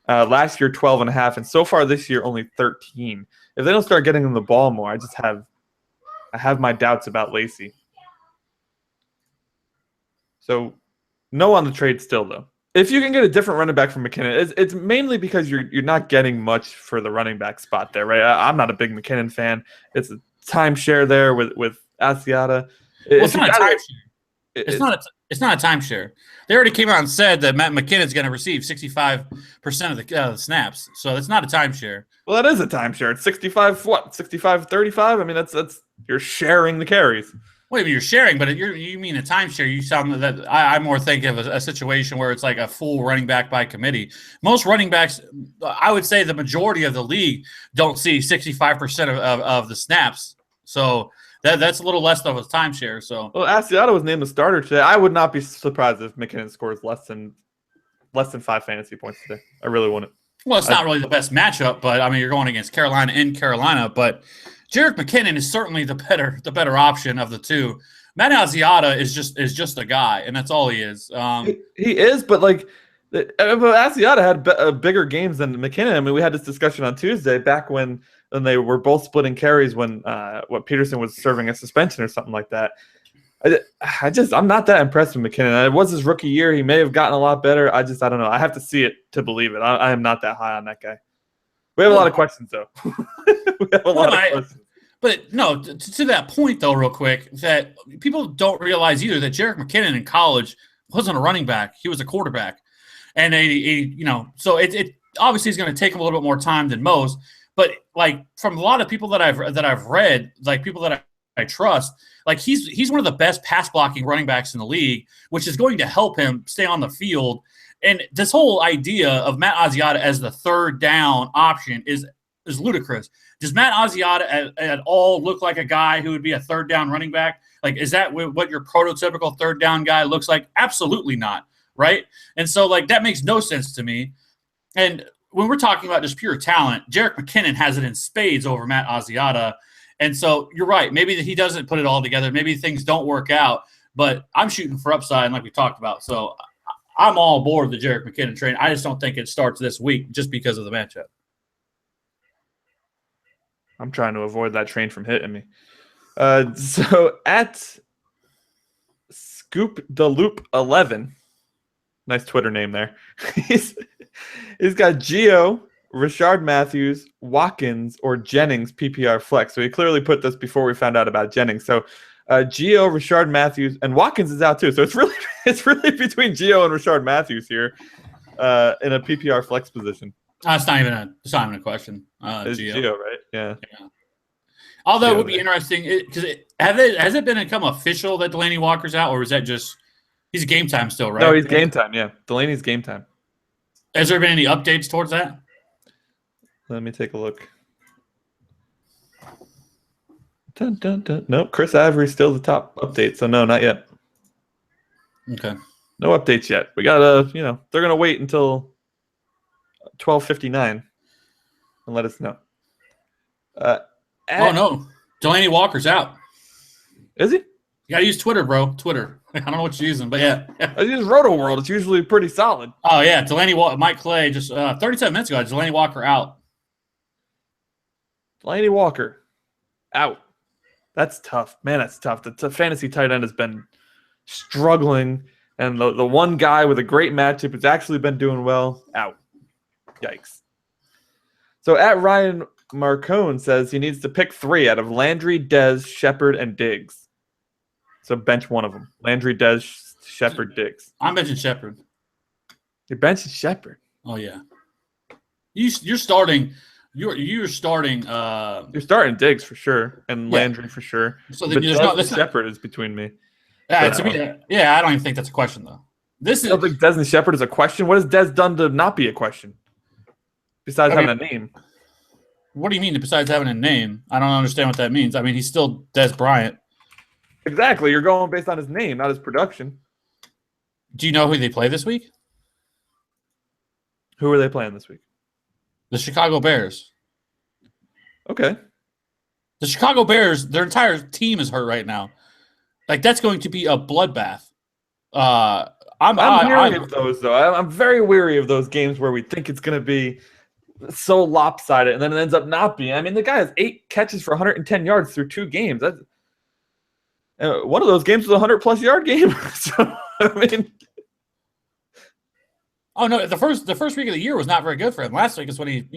Last year, 12.5. And so far this year, only 13. If they don't start getting him the ball more, I have my doubts about Lacy. So, no on the trade still, though. If you can get a different running back from McKinnon, it's mainly because you're not getting much for the running back spot there, right? I'm not a big McKinnon fan. It's a timeshare there with Asiata. Well, it's not a timeshare. It's not a timeshare. They already came out and said that Matt McKinnon's going to receive 65% of the snaps. So it's not a timeshare. Well, that is a timeshare. It's 65-35? I mean, that's you're sharing the carries. Wait, you're sharing, but you mean a timeshare. You sound that I more think of a situation where it's like a full running back by committee. Most running backs, I would say the majority of the league don't see 65% of the snaps. So that's a little less of a timeshare. So well, Asiata was named the starter today. I would not be surprised if McKinnon scores less than 5 fantasy points today. I really wouldn't. Well, it's not really the best matchup, but I mean you're going against Carolina in Carolina, but Jerick McKinnon is certainly the better option of the two. Matt Asiata is just a guy, and that's all he is. He is, but like Asiata had bigger games than McKinnon. I mean, we had this discussion on Tuesday back when they were both splitting carries when Peterson was serving a suspension or something like that. I'm not that impressed with McKinnon. It was his rookie year. He may have gotten a lot better. I don't know. I have to see it to believe it. I am not that high on that guy. We have a lot of questions, though. We have a lot of questions. But no, to that point, though, real quick, that people don't realize either that Jerick McKinnon in college wasn't a running back; he was a quarterback, and so it obviously is going to take him a little bit more time than most. But like from a lot of people that I've read, like people that I trust, like he's one of the best pass blocking running backs in the league, which is going to help him stay on the field. And this whole idea of Matt Asiata as the third down option is ludicrous. Does Matt Asiata at all look like a guy who would be a third down running back? Like, is that what your prototypical third down guy looks like? Absolutely not, right? And so, like, that makes no sense to me. And when we're talking about just pure talent, Jerick McKinnon has it in spades over Matt Asiata. And so you're right. Maybe he doesn't put it all together. Maybe things don't work out. But I'm shooting for upside, like we talked about. So I'm all aboard the Jerick McKinnon train. I just don't think it starts this week just because of the matchup. I'm trying to avoid that train from hitting me. So at Scoop the Loop 11, nice Twitter name there. he's got Gio, Rashard Matthews, Watkins, or Jennings PPR flex. So he clearly put this before we found out about Jennings. So Gio, Rashard Matthews, and Watkins is out too. So it's really between Gio and Rashard Matthews here. in a PPR flex position? It's not even a question. It's Gio. Gio, right? Yeah. Although Gio it would be there. interesting because has it become official that Delanie Walker's out, or is that just he's game time still, right? No, he's game time. Yeah, Delanie's game time. Has there been any updates towards that? Let me take a look. Dun, dun, dun. Nope, Chris Avery's still the top update, so no, not yet. Okay. No updates yet. We gotta, they're gonna wait until 12:59 and let us know. Oh no, Delanie Walker's out. Is he? You gotta use Twitter, bro. Twitter. I don't know what you're using, but yeah. I use Roto World. It's usually pretty solid. Oh yeah, Mike Clay just 37 minutes ago. Delanie Walker out. Delanie Walker out. That's tough, man. That's tough. The fantasy tight end has been struggling, and the one guy with a great matchup who's actually been doing well out. Yikes. So at Ryan Marcone says he needs to pick 3 out of Landry, Dez, Shepard, and Diggs. So bench one of them. Landry, Dez, Shepard, Diggs. I'm benching Shepard. You're benching Shepard. Oh yeah. You're starting. You're starting. You're starting Diggs for sure, and Landry for sure. So but there's Shepard is between me. Yeah, to me, I don't even think that's a question though. I don't think Dez and Shepard is a question. What has Dez done to not be a question? Besides having a name. What do you mean besides having a name? I don't understand what that means. I mean, he's still Dez Bryant. Exactly. You're going based on his name, not his production. Do you know who they play this week? Who are they playing this week? The Chicago Bears. Okay. The Chicago Bears, their entire team is hurt right now. Like, that's going to be a bloodbath. I'm weary of those, though. I'm very weary of those games where we think it's going to be so lopsided, and then it ends up not being. I mean, the guy has 8 catches for 110 yards through 2 games. That's one of those games was a 100-plus yard game. So, I mean... Oh no! The first week of the year was not very good for him. Last week is when he,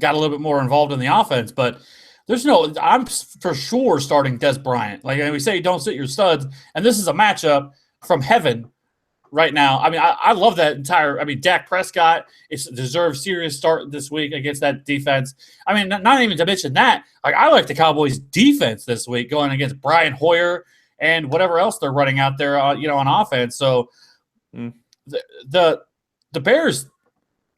got a little bit more involved in the offense. But I'm for sure starting Dez Bryant. Like we say, don't sit your studs. And this is a matchup from heaven right now. I mean, I love that entire. I mean, Dak Prescott deserves serious start this week against that defense. I mean, not even to mention that. Like I like the Cowboys' defense this week going against Brian Hoyer and whatever else they're running out there, on offense. So the Bears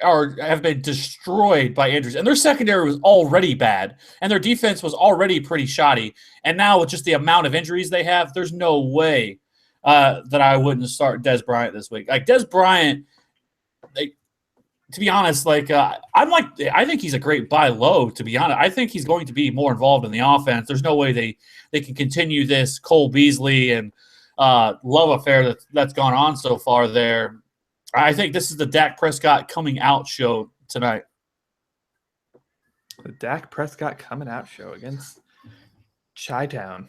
have been destroyed by injuries, and their secondary was already bad, and their defense was already pretty shoddy. And now with just the amount of injuries they have, there's no way that I wouldn't start Dez Bryant this week. Like Dez Bryant, to be honest, I think he's a great buy low. To be honest, I think he's going to be more involved in the offense. There's no way they can continue this Cole Beasley and love affair that's gone on so far there. I think this is the Dak Prescott coming out show tonight. The Dak Prescott coming out show against Chi-Town.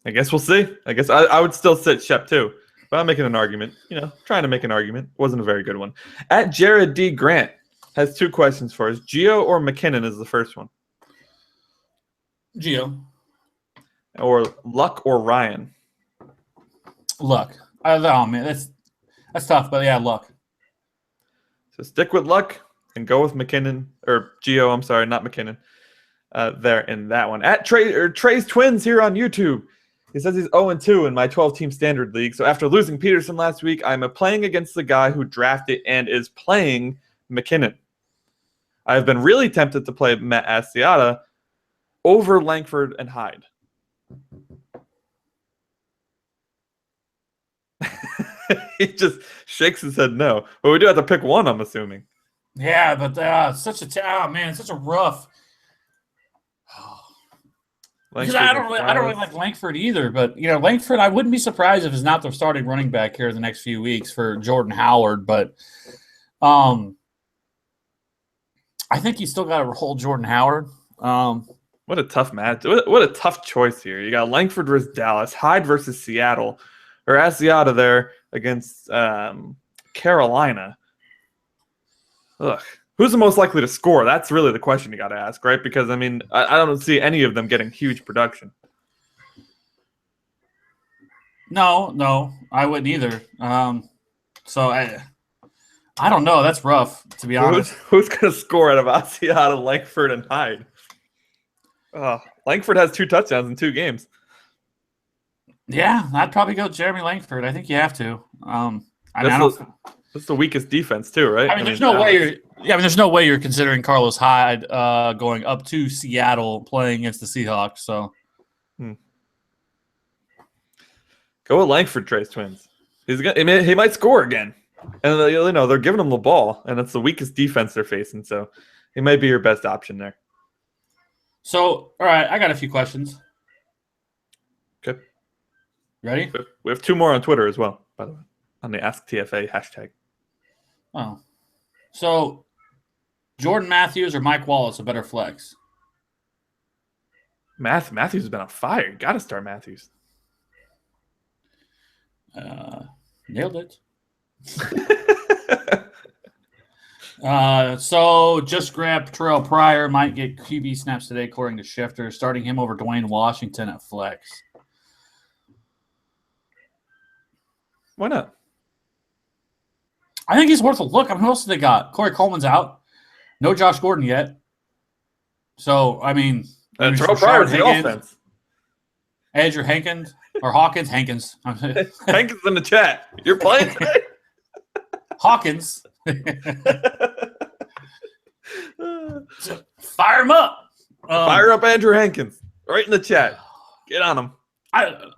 I guess we'll see. I guess I would still sit Shep too. But I'm making an argument. Trying to make an argument. Wasn't a very good one. At Jared D. Grant has 2 questions for us. Gio or McKinnon is the first one. Gio. Or Luck or Ryan. Luck. Oh, man, that's tough, but yeah, Luck. So stick with Luck and go with McKinnon or Gio. I'm sorry, not McKinnon. There in that one. At Trey's Twins here on YouTube. He says he's 0-2 in my 12-team standard league. So after losing Peterson last week, I'm playing against the guy who drafted and is playing McKinnon. I've been really tempted to play Matt Asiata over Langford and Hyde. He just shakes his head no. But we do have to pick one, I'm assuming. Yeah, but such a rough. Because I don't really like Langford either. But Langford, I wouldn't be surprised if he's not the starting running back here in the next few weeks for Jordan Howard. But I think you still got to hold Jordan Howard. What a tough match! What a tough choice here. You got Langford versus Dallas, Hyde versus Seattle, or Asiata there against Carolina. Ugh. Who's the most likely to score? That's really the question you got to ask, right? Because, I mean, I don't see any of them getting huge production. No, I wouldn't either. So I don't know. That's rough, to be honest. Who's going to score out of Asiata, Langford, and Hyde? Langford has 2 touchdowns in 2 games. Yeah, I'd probably go Jeremy Langford. I think you have to. That's the weakest defense too, right? I mean, there's no way. There's no way you're considering Carlos Hyde going up to Seattle playing against the Seahawks. So, go with Langford, Trace Twins. He might score again, and they're giving him the ball, and it's the weakest defense they're facing. So, he might be your best option there. So, all right, I got a few questions. Okay. Ready? We have 2 more on Twitter as well, by the way, on the Ask TFA hashtag. Oh. So, Jordan Matthews or Mike Wallace a better flex? Matthews has been on fire. You got to start Matthews. Nailed it. So, just grab Terrell Pryor. Might get QB snaps today, according to Schefter. Starting him over Dwayne Washington at flex. Why not? I think he's worth a look. I mean, who else have they got? Corey Coleman's out. No Josh Gordon yet. So, Terrell Pryor's the offense. Edge or Hankins? Or Hawkins? Hankins. Hankins in the chat. You're playing today? Hawkins. Fire him up. Fire up Andrew Hankins. Right in the chat. Get on him.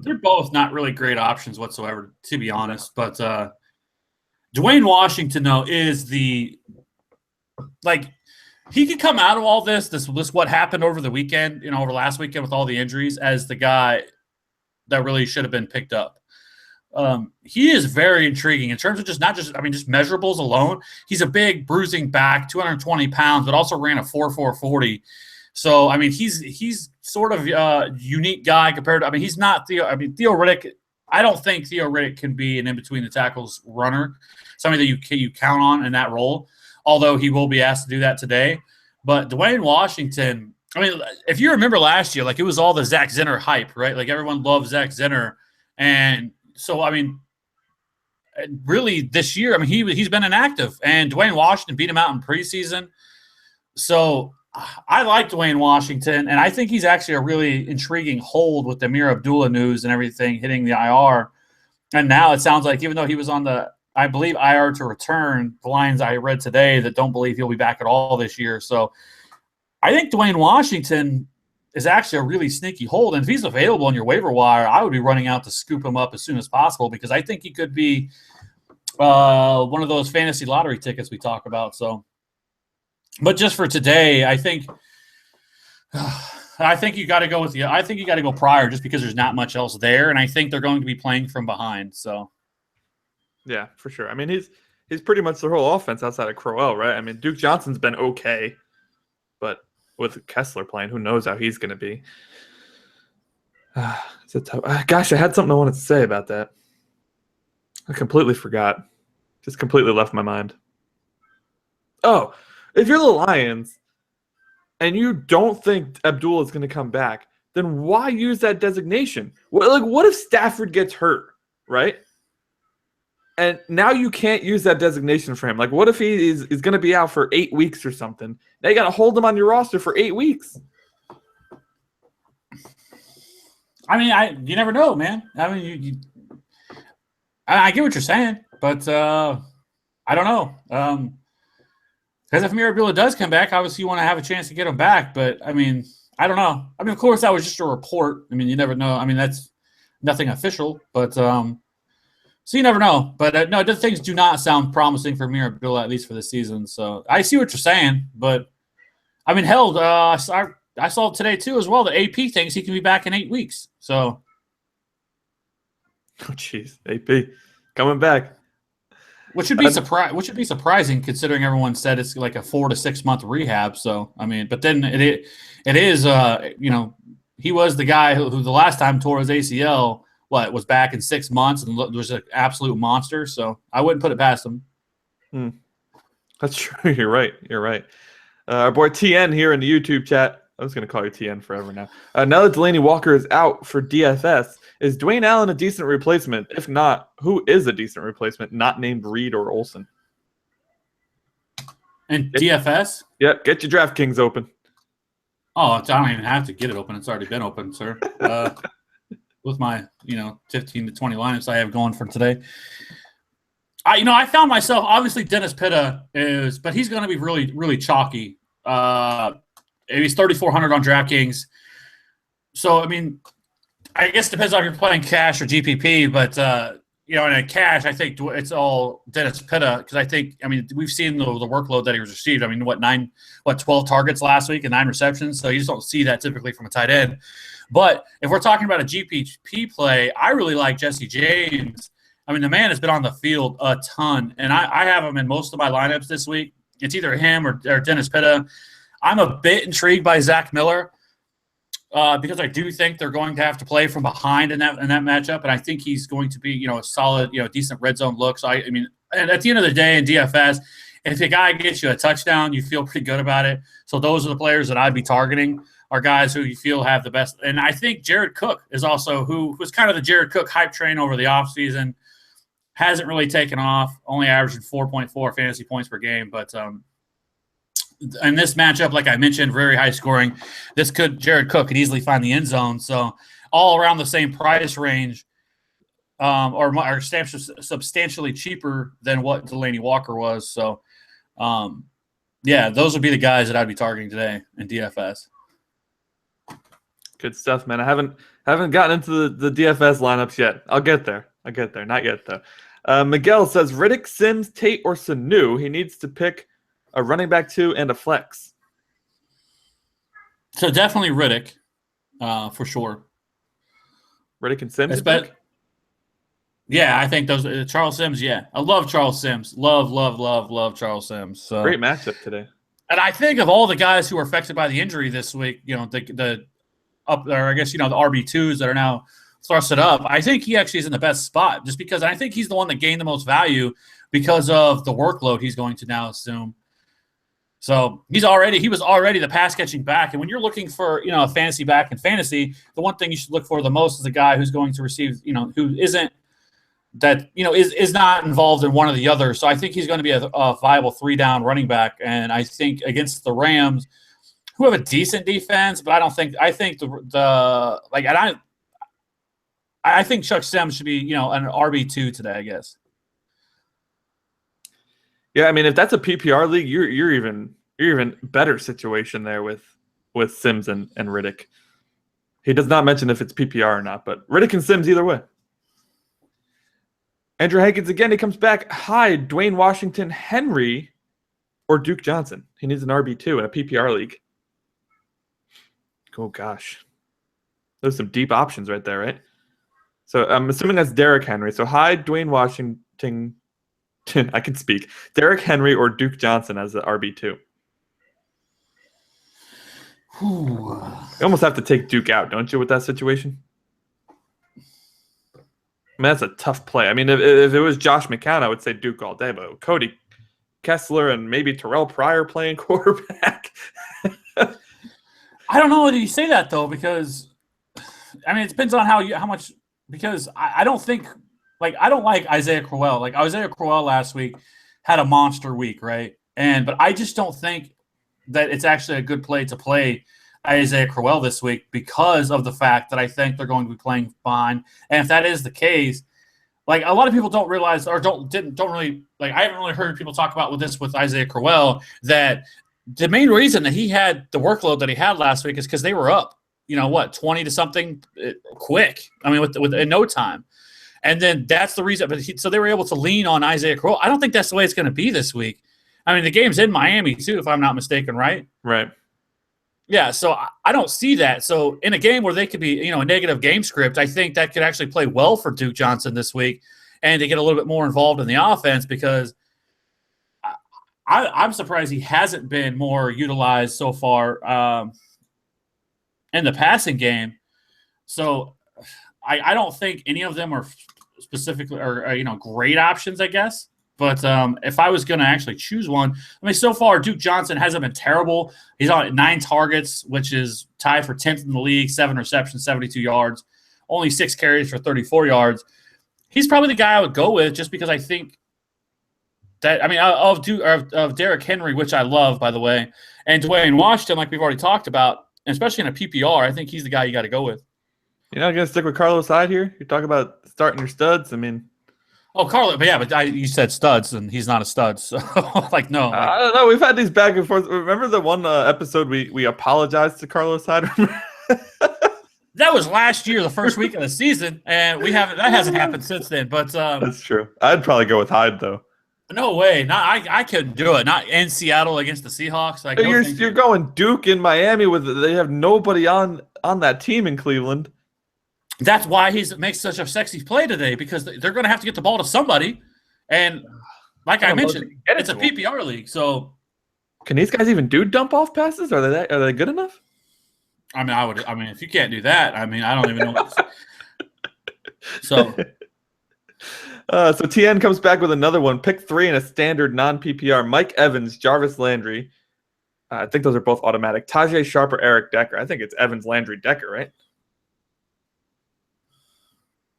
They're both not really great options whatsoever, to be honest. But Dwayne Washington, though, is he could come out of all this what happened over the weekend, over last weekend with all the injuries, as the guy that really should have been picked up. He is very intriguing in terms of just measurables alone. He's a big bruising back, 220 pounds, but also ran a 4.40. So, he's sort of a unique guy compared to – he's not Theo Riddick. I don't think Theo Riddick can be an in-between-the-tackles runner, somebody that you count on in that role, although he will be asked to do that today. But Dwayne Washington – if you remember last year, it was all the Zach Zenner hype, right? Everyone loved Zach Zenner. And so, really this year, he's been inactive. And Dwayne Washington beat him out in preseason. So – I like Dwayne Washington, and I think he's actually a really intriguing hold with the Amir Abdullah news and everything hitting the IR. And now it sounds like, even though he was on the, I believe, IR to return, the lines I read today that don't believe he'll be back at all this year. So I think Dwayne Washington is actually a really sneaky hold. And if he's available on your waiver wire, I would be running out to scoop him up as soon as possible, because I think he could be one of those fantasy lottery tickets we talk about. So. But just for today, I think you got to go go Pryor, just because there's not much else there, and I think they're going to be playing from behind. So, yeah, for sure. He's pretty much the whole offense outside of Crowell, right? Duke Johnson's been okay, but with Kessler playing, who knows how he's going to be? It's a tough. Gosh, I had something I wanted to say about that. I completely forgot. Just completely left my mind. Oh. If you're the Lions and you don't think Abdullah is going to come back, then why use that designation? What if Stafford gets hurt, right? And now you can't use that designation for him. What if he is going to be out for 8 weeks or something? Now you got to hold him on your roster for 8 weeks. You never know, man. I get what you're saying, but I don't know. Because if Amir Abdullah does come back, obviously you want to have a chance to get him back. But, I don't know. Of course, that was just a report. You never know. That's nothing official. But so you never know. But, no, things do not sound promising for Amir Abdullah, at least for this season. So I see what you're saying. But, hell, I saw today, too, as well, that AP thinks he can be back in 8 weeks. So. Oh, jeez. AP coming back. Which should be surprising, considering everyone said it's like a 4 to 6 month rehab. So but then it is he was the guy who the last time tore his ACL was back in 6 months and was an absolute monster. So I wouldn't put it past him. That's true. You're right. Our boy TN here in the YouTube chat. I was going to call you TN forever now. Now that Delanie Walker is out for DFS, is Dwayne Allen a decent replacement? If not, who is a decent replacement, not named Reed or Olsen? And DFS? Yep, get your DraftKings open. Oh, I don't even have to get it open. It's already been open, sir. With my 15 to 20 lineups I have going for today. I found myself, obviously Dennis Pitta but he's going to be really, really chalky. He's 3,400 on DraftKings. So, I mean, I guess it depends on if you're playing cash or GPP, but, in a cash, I think it's all Dennis Pitta because we've seen the workload that he was received. 12 targets last week and 9 receptions. So you just don't see that typically from a tight end. But if we're talking about a GPP play, I really like Jesse James. The man has been on the field a ton, and I have him in most of my lineups this week. It's either him or Dennis Pitta. I'm a bit intrigued by Zach Miller because I do think they're going to have to play from behind in that matchup, and I think he's going to be a solid, decent red zone look. So and at the end of the day in DFS, if a guy gets you a touchdown, you feel pretty good about it. So those are the players that I'd be targeting. Are guys who you feel have the best. And I think Jared Cook is also who was kind of the Jared Cook hype train over the offseason. Hasn't really taken off, only averaging 4.4 fantasy points per game. But in this matchup, like I mentioned, very high scoring. Jared Cook could easily find the end zone. So all around the same price range or substantially cheaper than what Delanie Walker was. So, those would be the guys that I'd be targeting today in DFS. Good stuff, man. I haven't gotten into the DFS lineups yet. I'll get there. Not yet, though. Miguel says, Riddick, Sims, Tate, or Sanu. He needs to pick a running back 2 and a flex. So definitely Riddick, for sure. Riddick and Sims? Yeah, I think those Charles Sims, yeah. I love Charles Sims. Love Charles Sims. So. Great matchup today. And I think of all the guys who were affected by the injury this week, the RB2s that are now thrusted up, I think he actually is in the best spot just because I think he's the one that gained the most value because of the workload he's going to now assume. So he was already the pass catching back. And when you're looking for, a fantasy back in fantasy, the one thing you should look for the most is a guy who's going to receive, who isn't that, is not involved in one or the other. So I think he's going to be a viable 3-down running back. And I think against the Rams, who have a decent defense, but I think Chuck Sims should be, an RB2 today, I guess. Yeah, if that's a PPR league, you're even better situation there with Sims and Riddick. He does not mention if it's PPR or not, but Riddick and Sims either way. Andrew Higgins again, he comes back. Hi, Dwayne Washington, Henry, or Duke Johnson. He needs an RB2 in a PPR league. Oh gosh. Those are some deep options right there, right? So I'm assuming that's Derrick Henry. So hi, Dwayne Washington. I can speak. Derrick Henry or Duke Johnson as the RB2. You almost have to take Duke out, don't you, with that situation? That's a tough play. If it was Josh McCown, I would say Duke all day, but Cody Kessler and maybe Terrell Pryor playing quarterback. I don't know whether you say that, though, because, it depends on how much – because I don't think – I don't like Isaiah Crowell. Isaiah Crowell last week had a monster week, right? But I just don't think that it's actually a good play to play Isaiah Crowell this week because of the fact that I think they're going to be playing fine. And if that is the case, a lot of people don't realize or don't really I haven't really heard people talk about with Isaiah Crowell that the main reason that he had the workload that he had last week is because they were up, 20 to something quick. In no time. And then that's the reason. So they were able to lean on Isaiah Crowell. I don't think that's the way it's going to be this week. The game's in Miami too, if I'm not mistaken, right? Right. Yeah, so I don't see that. So in a game where they could be, a negative game script, I think that could actually play well for Duke Johnson this week and to get a little bit more involved in the offense because I'm surprised he hasn't been more utilized so far in the passing game. So I don't think any of them are specifically great options, I guess. But if I was going to actually choose one, so far Duke Johnson hasn't been terrible. He's on 9 targets, which is tied for 10th in the league, 7 receptions, 72 yards, only 6 carries for 34 yards. He's probably the guy I would go with just because I think of Derrick Henry, which I love, by the way, and Dwayne Washington, like we've already talked about, especially in a PPR, I think he's the guy you got to go with. You're not going to stick with Carlos Hyde here? You're talking about starting your studs? I mean, Carlos, you said studs, and he's not a stud, so like no. Like, I don't know. We've had these back and forth. Remember the one episode we apologized to Carlos Hyde? That was last year, the first week of the season, and that hasn't happened since then. But that's true. I'd probably go with Hyde though. No way. I couldn't do it. Not in Seattle against the Seahawks. Like you're going Duke in Miami they have nobody on that team in Cleveland. That's why he makes such a sexy play today, because they're going to have to get the ball to somebody. And like I mentioned, it's a PPR league. So can these guys even do dump off passes? Are they good enough? I mean, if you can't do that, I mean, I don't even know what to say. So TN comes back with another one. Pick 3 in a standard non-PPR. Mike Evans, Jarvis Landry. I think those are both automatic. Tajay Sharp or Eric Decker. I think it's Evans, Landry, Decker, right?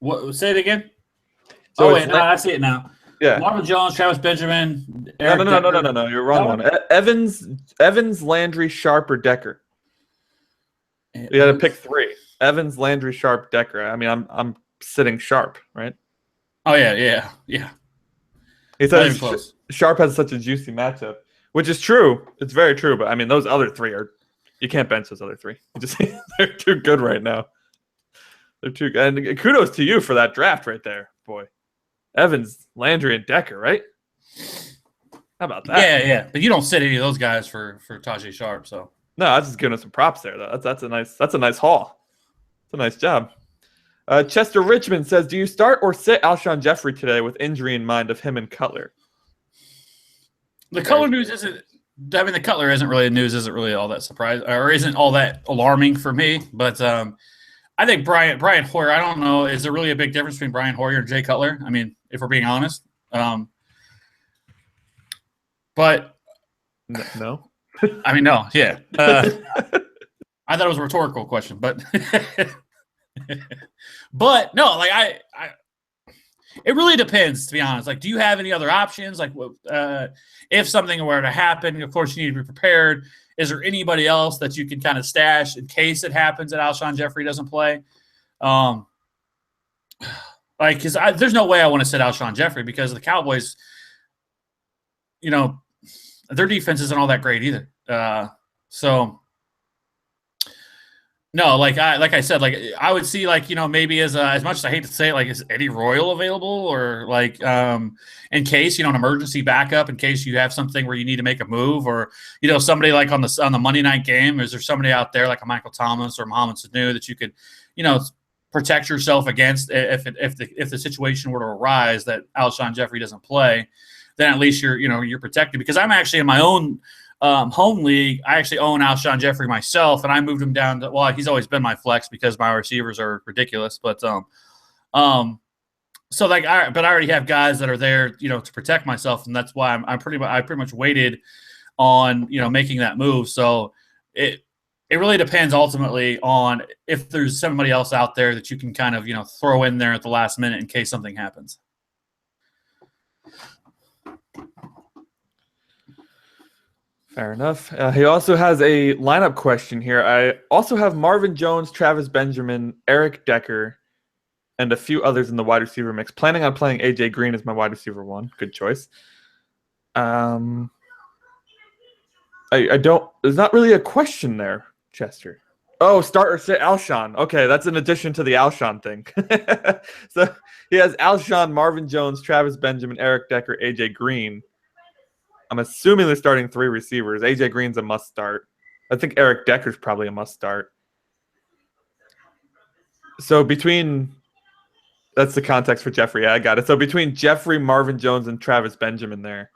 What? Say it again. So I see it now. Yeah. Marvin Jones, Travis Benjamin. Eric Decker. No. You're wrong one. Evans, Landry, Sharp, or Decker. You got to pick 3. Evans, Landry, Sharp, Decker. I mean, I'm sitting Sharp, right? Oh yeah. He says Sharp has such a juicy matchup, which is true. It's very true. But I mean, those other 3 you can't bench those other 3. They're too good right now. They're too good. And kudos to you for that draft right there, boy. Evans, Landry, and Decker, right? How about that? Yeah. But you don't sit any of those guys for Tajay Sharp, so. No, I was just giving us some props there. Though. That's a nice haul. It's a nice job. Chester Richmond says, "Do you start or sit Alshon Jeffrey today with injury in mind of him and Cutler?" The Cutler news isn't. I mean, the Cutler isn't really all that surprising, or isn't all that alarming for me. But I think Brian Hoyer. I don't know. Is there really a big difference between Brian Hoyer and Jay Cutler? I mean, if we're being honest. But no. I mean, no. Yeah. I thought it was a rhetorical question, but but no. Like it really depends, to be honest. Like, do you have any other options? Like, if something were to happen, of course, you need to be prepared. Is there anybody else that you can kind of stash in case it happens that Alshon Jeffrey doesn't play? Because there's no way I want to sit Alshon Jeffrey because the Cowboys, their defense isn't all that great either. So no, like I said, like I would see, like, maybe as much as I hate to say it, like, is Eddie Royal available, or like in case, an emergency backup in case you have something where you need to make a move, or somebody like on the Monday night game, is there somebody out there like a Michael Thomas or Mohamed Sanu that you could protect yourself against if the situation were to arise that Alshon Jeffrey doesn't play, then at least you're protected. Because I'm actually in my own home league, I actually own Alshon Jeffrey myself, and I moved him down to, well, he's always been my flex because my receivers are ridiculous, but so like I already have guys that are there, to protect myself, and that's why I pretty much waited on making that move. So it really depends ultimately on if there's somebody else out there that you can kind of throw in there at the last minute in case something happens. Fair enough. He also has a lineup question here. I also have Marvin Jones, Travis Benjamin, Eric Decker, and a few others in the wide receiver mix. Planning on playing AJ Green as my wide receiver 1. Good choice. I don't. There's not really a question there, Chester. Oh, start or sit Alshon. Okay, that's in addition to the Alshon thing. So he has Alshon, Marvin Jones, Travis Benjamin, Eric Decker, AJ Green. I'm assuming they're starting 3 receivers. AJ Green's a must start. I think Eric Decker's probably a must start. So that's the context for Jeffrey. Yeah, I got it. So between Jeffrey, Marvin Jones, and Travis Benjamin there,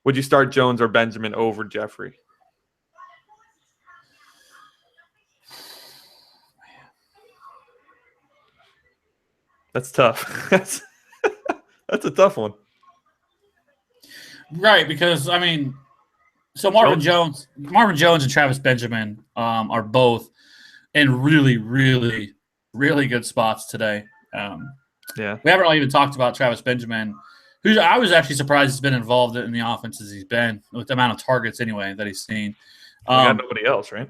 would you start Jones or Benjamin over Jeffrey? That's tough. That's a tough one. Right, because so Marvin Jones and Travis Benjamin are both in really, really, really good spots today. Yeah, we haven't really even talked about Travis Benjamin, I was actually surprised he's been involved in the offense as he's been with the amount of targets anyway that he's seen. We got nobody else, right?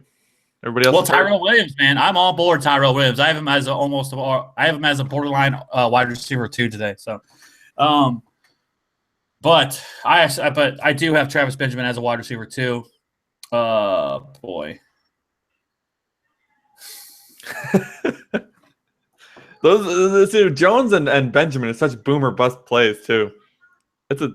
Everybody else. Well, Tyrelle Williams, man, I'm on board Tyrelle Williams. I have him as a borderline wide receiver 2 today. So, but I do have Travis Benjamin as a wide receiver 2. Boy. Those Jones and Benjamin are such boomer bust plays too. It's a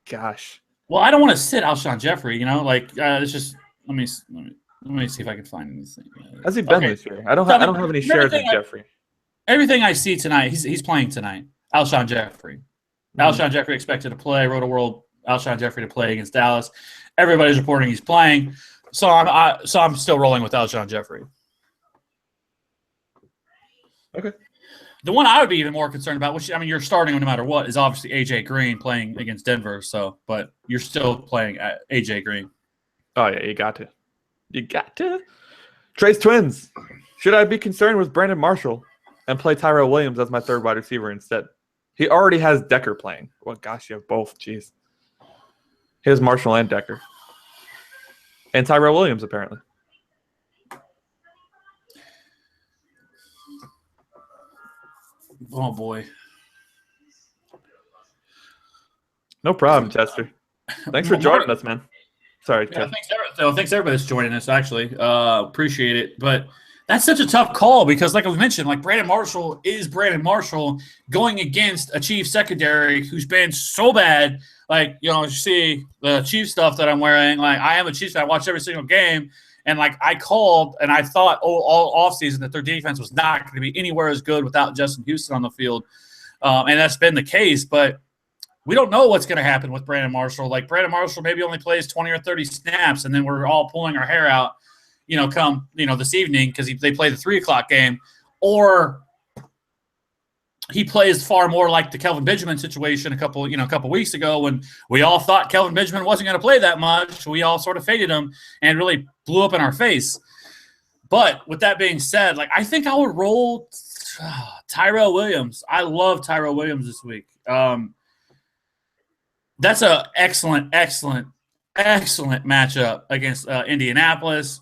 gosh. Well, I don't want to sit Alshon Jeffrey. It's just let me see if I can find anything. How's he been this year? I don't have any shares of Jeffrey. Everything I see tonight, he's playing tonight. Alshon Jeffrey. Alshon Jeffrey expected to play. Roto-World Alshon Jeffrey to play against Dallas. Everybody's reporting he's playing. So I'm still rolling with Alshon Jeffrey. Okay. The one I would be even more concerned about, which you're starting no matter what, is obviously AJ Green playing against Denver. So, but you're still playing AJ Green. Oh yeah, you got to. Trace Twins. Should I be concerned with Brandon Marshall and play Tyrelle Williams as my third wide receiver instead? He already has Decker playing. Well, gosh, you have both. Jeez. He has Marshall and Decker. And Tyrelle Williams, apparently. Oh, boy. No problem, Chester. Thanks for joining us, man. Sorry, Chester. Thanks everybody that's joining us, actually. Appreciate it. But that's such a tough call because, like I mentioned, Brandon Marshall is Brandon Marshall going against a Chiefs secondary who's been so bad. You see the Chiefs stuff that I'm wearing. I am a Chiefs fan. I watch every single game. And, I called and I thought all offseason that their defense was not going to be anywhere as good without Justin Houston on the field. And that's been the case. But we don't know what's going to happen with Brandon Marshall. Brandon Marshall maybe only plays 20 or 30 snaps, and then we're all pulling our hair out, come this evening because they play the 3 o'clock game. Or he plays far more like the Kelvin Benjamin situation a couple weeks ago when we all thought Kelvin Benjamin wasn't going to play that much. We all sort of faded him and really blew up in our face. But with that being said, I think I would roll Tyrelle Williams. I love Tyrelle Williams this week. That's an excellent matchup against Indianapolis.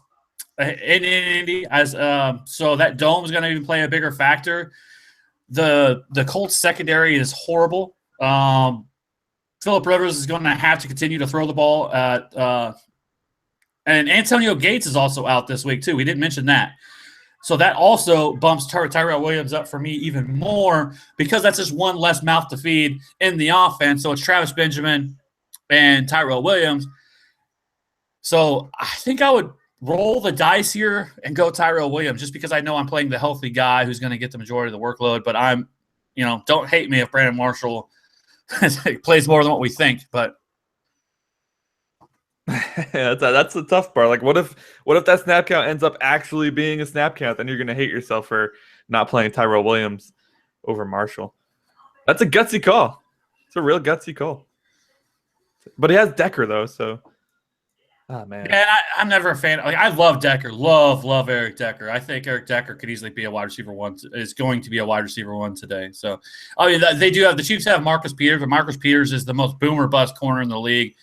In Indy, so that dome is going to even play a bigger factor. The Colts secondary is horrible. Phillip Rivers is going to have to continue to throw the ball and Antonio Gates is also out this week too. We didn't mention that. So that also bumps Tyrelle Williams up for me even more because that's just one less mouth to feed in the offense. So it's Travis Benjamin and Tyrelle Williams. So I think I would roll the dice here and go Tyrelle Williams just because I know I'm playing the healthy guy who's going to get the majority of the workload. But don't hate me if Brandon Marshall plays more than what we think. But yeah, that's the tough part. What if that snap count ends up actually being a snap count? Then you're going to hate yourself for not playing Tyrelle Williams over Marshall. That's a gutsy call. It's a real gutsy call. But he has Decker though, so. Oh, man. Yeah, and I'm never a fan. I love Decker. Love Eric Decker. I think Eric Decker could easily be a wide receiver 1. Is going to be a wide receiver 1 today. So, they do have the Chiefs have Marcus Peters, but Marcus Peters is the most boomer bust corner in the league.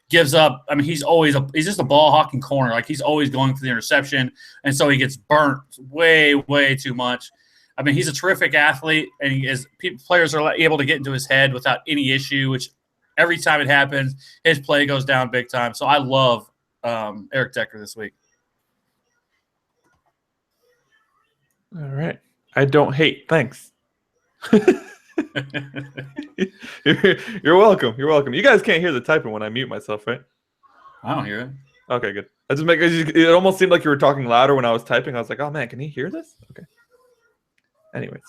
Gives up. He's just a ball hawking corner. He's always going for the interception, and so he gets burnt way too much. He's a terrific athlete, and players are able to get into his head without any issue. Which every time it happens, his play goes down big time. So I love Eric Decker this week. All right. I don't hate. Thanks. You're welcome. You're welcome. You guys can't hear the typing when I mute myself, right? I don't hear it. Okay, good. It almost seemed like you were talking louder when I was typing. I was like, oh man, can he hear this? Okay. Anyways,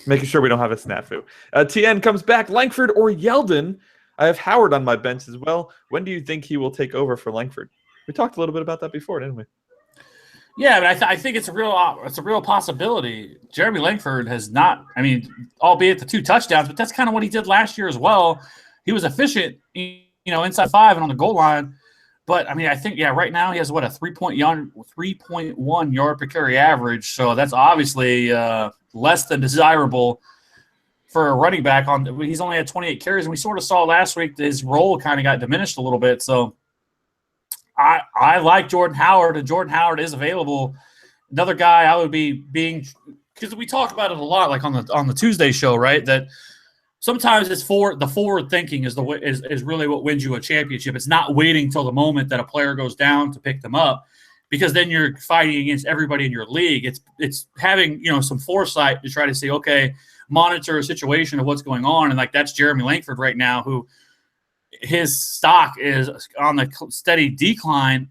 making sure we don't have a snafu. TN comes back. Langford or Yeldon? I have Howard on my bench as well. When do you think he will take over for Langford? We talked a little bit about that before, didn't we? Yeah, but I think it's a real possibility. Jeremy Langford has not. Albeit the 2 touchdowns, but that's kind of what he did last year as well. He was efficient, inside 5 and on the goal line. But I think right now he has a 3.1 yard per carry average. So that's obviously less than desirable. for a running back. He's only had 28 carries, and we sort of saw last week that his role kind of got diminished a little bit. So I like Jordan Howard, and Jordan Howard is available. Another guy I would be being – because we talk about it a lot, like on the Tuesday show, right, that sometimes it's the forward thinking is really what wins you a championship. It's not waiting till the moment that a player goes down to pick them up, because then you're fighting against everybody in your league. It's having, some foresight to try to say, okay, monitor a situation of what's going on. And like, that's Jeremy Langford right now, who his stock is on the steady decline,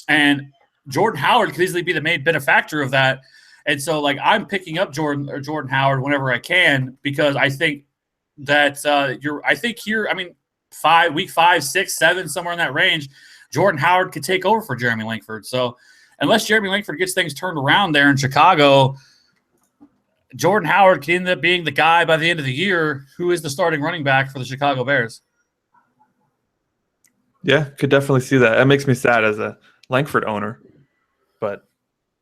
and Jordan Howard could easily be the main benefactor of that. And so, like, I'm picking up Jordan Howard whenever I can, because I think that week 5, 6, 7, somewhere in that range, Jordan Howard could take over for Jeremy Langford. So unless Jeremy Langford gets things turned around there in Chicago, Jordan Howard could end up being the guy by the end of the year who is the starting running back for the Chicago Bears. Yeah, could definitely see that. That makes me sad as a Langford owner, but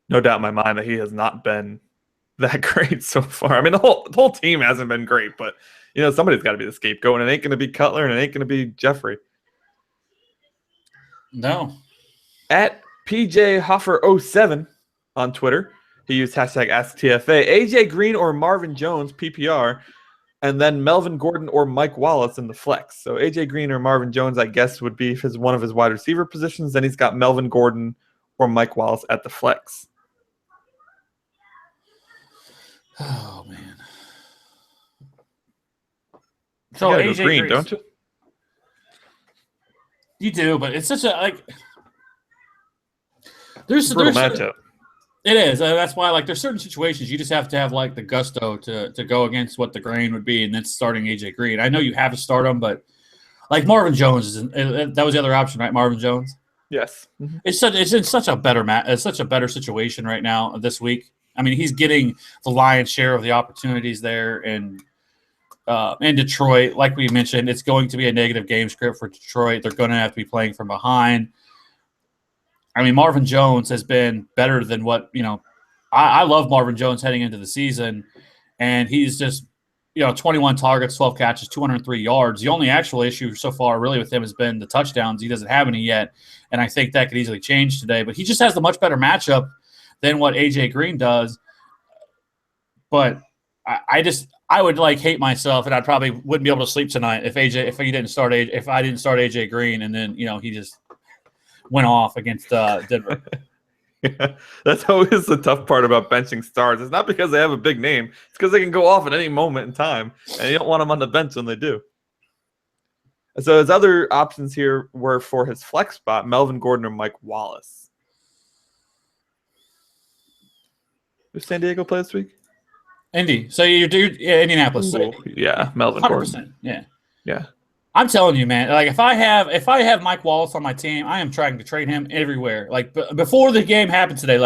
no doubt in my mind that he has not been that great so far. I mean, the whole team hasn't been great, but somebody's got to be the scapegoat, and it ain't going to be Cutler, and it ain't going to be Jeffrey. No. At PJ Hoffer07 on Twitter, he used hashtag AskTFA. AJ Green or Marvin Jones, PPR, and then Melvin Gordon or Mike Wallace in the flex. So AJ Green or Marvin Jones, I guess, would be one of his wide receiver positions. Then he's got Melvin Gordon or Mike Wallace at the flex. Oh, man. So AJ Green, don't you? You do, but it's such a there's matchup. It is. That's why there's certain situations you just have to have the gusto to go against what the grain would be, and then starting AJ Green. I know you have to start him, but Marvin Jones that was the other option, right? Marvin Jones. Yes. Mm-hmm. It's in such a better situation right now this week. I mean, he's getting the lion's share of the opportunities there, and in Detroit, like we mentioned, it's going to be a negative game script for Detroit. They're going to have to be playing from behind. I mean, Marvin Jones has been better than what, I love Marvin Jones heading into the season, and he's just, 21 targets, 12 catches, 203 yards. The only actual issue so far really with him has been the touchdowns. He doesn't have any yet, and I think that could easily change today. But he just has the much better matchup than what AJ Green does. But I would hate myself, and I probably wouldn't be able to sleep tonight if I didn't start AJ Green, and then he just went off against Denver. Yeah, that's always the tough part about benching stars. It's not because they have a big name; it's because they can go off at any moment in time, and you don't want them on the bench when they do. So his other options here were for his flex spot: Melvin Gordon or Mike Wallace. Does San Diego play this week? Indy. So you're Indianapolis. So yeah, Melvin 100%, Gordon. Yeah. I'm telling you, man. If I have Mike Wallace on my team, I am trying to trade him everywhere. Before the game happened today,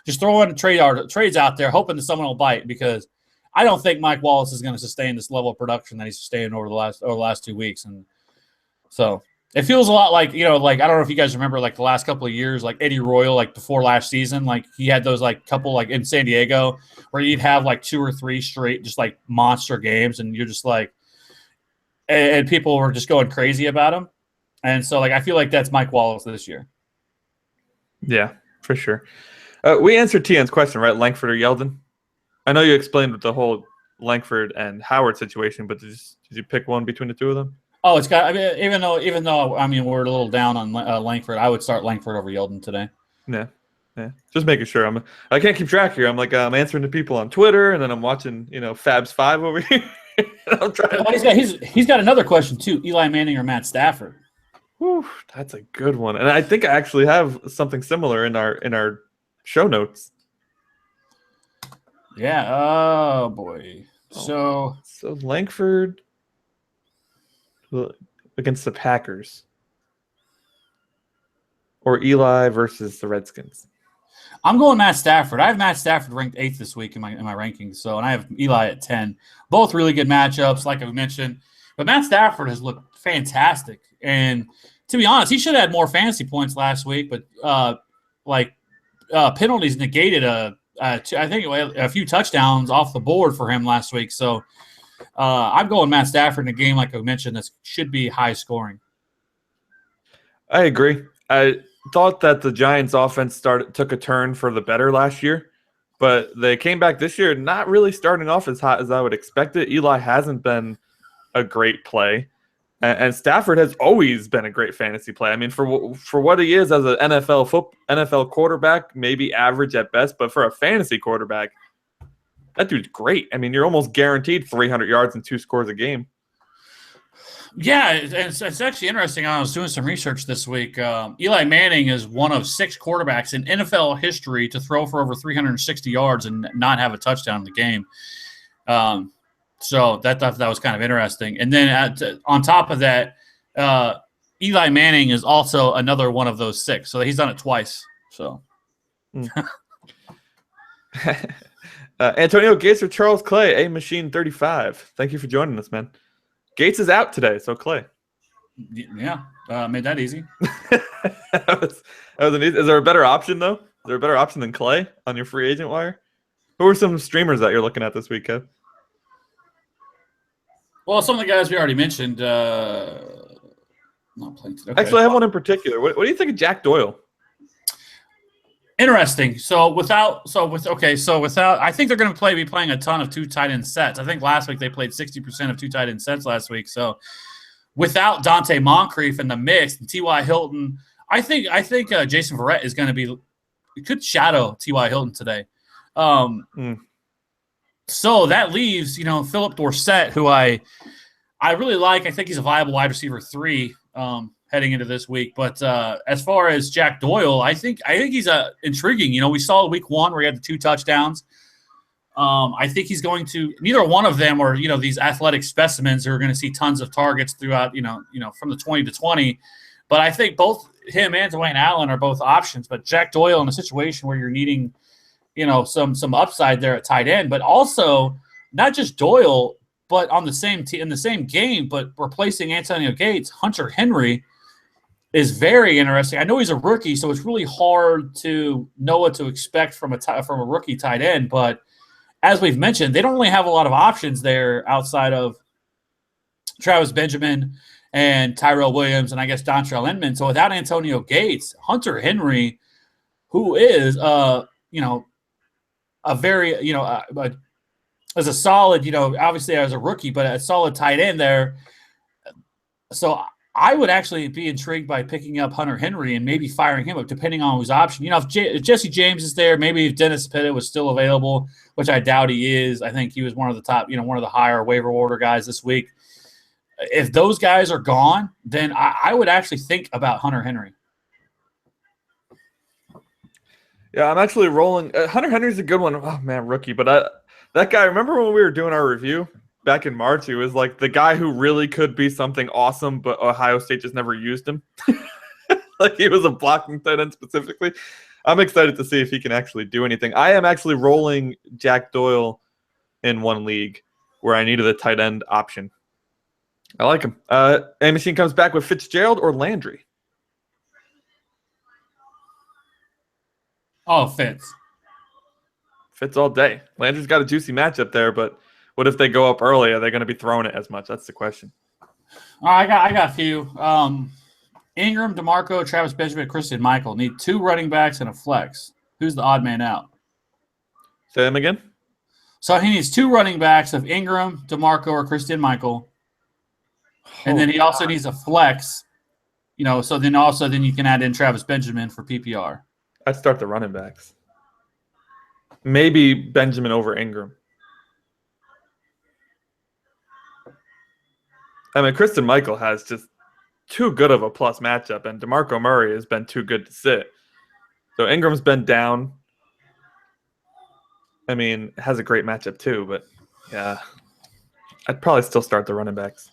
just throwing trades out there, hoping that someone will bite, because I don't think Mike Wallace is going to sustain this level of production that he's sustained over the last 2 weeks, and so it feels a lot like I don't know if you guys remember the last couple of years, Eddie Royal, before last season, he had those couple in San Diego where you'd have 2 or 3 straight just monster games, and you're just and people were just going crazy about him. And so I feel like that's Mike Wallace this year. Yeah, for sure. We answered TN's question, right? Langford or Yeldon? I know you explained the whole Langford and Howard situation, but did you pick one between the two of them? Oh, it's got. I mean, even though we're a little down on Langford, I would start Langford over Yeldon today. Yeah. Just making sure. I can't keep track here. I'm answering to people on Twitter, and then I'm watching Fabs 5 over here. I'm trying. He's got another question too: Eli Manning or Matt Stafford? Whew, that's a good one, and I think I actually have something similar in our show notes. Yeah. Oh boy. So Langford against the Packers, or Eli versus the Redskins. I'm going Matt Stafford. I have Matt Stafford ranked 8th this week in my rankings. So, and I have Eli at 10. Both really good matchups, like I mentioned. But Matt Stafford has looked fantastic. And to be honest, he should have had more fantasy points last week. But penalties negated I think a few touchdowns off the board for him last week. So I'm going Matt Stafford in a game, like I mentioned, that should be high scoring. I agree. I thought that the Giants' offense took a turn for the better last year, but they came back this year not really starting off as hot as I would expect it. Eli hasn't been a great play, and Stafford has always been a great fantasy play. I mean, for what he is as an NFL quarterback, maybe average at best, but for a fantasy quarterback, that dude's great. I mean, you're almost guaranteed 300 yards and 2 scores a game. Yeah, it's actually interesting. I was doing some research this week. Eli Manning is one of 6 quarterbacks in NFL history to throw for over 360 yards and not have a touchdown in the game. So that was kind of interesting. And then on top of that, Eli Manning is also another one of those 6. So he's done it twice. So. Antonio Gates or Charles Clay, A Machine 35. Thank you for joining us, man. Gates is out today, so Clay. Yeah, made that easy. that was an easy. Is there a better option, though? Is there a better option than Clay on your free agent wire? Who are some streamers that you're looking at this week, Kev? Well, some of the guys we already mentioned. Not playing today. Okay. Actually, I have one in particular. What do you think of Jack Doyle? Interesting. I think they're going to be playing a ton of 2 tight end sets. I think last week they played 60% of 2 tight end sets last week. So without Dante Moncrief in the mix and T.Y. Hilton, I think Jason Verrett is going to could shadow T.Y. Hilton today. So that leaves, Phillip Dorsett, who I really like. I think he's a viable wide receiver 3. Heading into this week. But as far as Jack Doyle, I think he's intriguing. We saw week 1 where he had the 2 touchdowns. I think he's going to – neither one of them are, these athletic specimens who are going to see tons of targets throughout, from the 20 to 20. But I think both him and Dwayne Allen are both options. But Jack Doyle in a situation where you're needing, some upside there at tight end. But also not just Doyle, but on the same in the same game, but replacing Antonio Gates, Hunter Henry – is very interesting. I know he's a rookie, so it's really hard to know what to expect from a rookie tight end. But as we've mentioned, they don't really have a lot of options there outside of Travis Benjamin and Tyrelle Williams and I guess Dontrell Inman. So without Antonio Gates, Hunter Henry, who is a very as a solid, obviously as a rookie, but a solid tight end there. So I would actually be intrigued by picking up Hunter Henry and maybe firing him up, depending on whose option. If Jesse James is there, maybe if Dennis Pitta was still available, which I doubt he is. I think he was one of the top, one of the higher waiver order guys this week. If those guys are gone, then I would actually think about Hunter Henry. Yeah, I'm actually rolling. Hunter Henry's a good one. Oh, man, rookie. But that guy, remember when we were doing our review? Back in March, he was like the guy who really could be something awesome, but Ohio State just never used him. Like he was a blocking tight end specifically. I'm excited to see if he can actually do anything. I am actually rolling Jack Doyle in one league where I needed a tight end option. I like him. A-Machine comes back with Fitzgerald or Landry. Oh, Fitz all day. Landry's got a juicy matchup there, but what if they go up early? Are they going to be throwing it as much? That's the question. I got a few. Ingram, DeMarco, Travis Benjamin, Christian Michael need 2 running backs and a flex. Who's the odd man out? Say them again. So he needs 2 running backs of Ingram, DeMarco, or Christian Michael, and then he also needs a flex. So then you can add in Travis Benjamin for PPR. I'd start the running backs. Maybe Benjamin over Ingram. I mean, Christian Michael has just too good of a plus matchup, and DeMarco Murray has been too good to sit. So Ingram's been down. I mean, has a great matchup too, but yeah, I'd probably still start the running backs.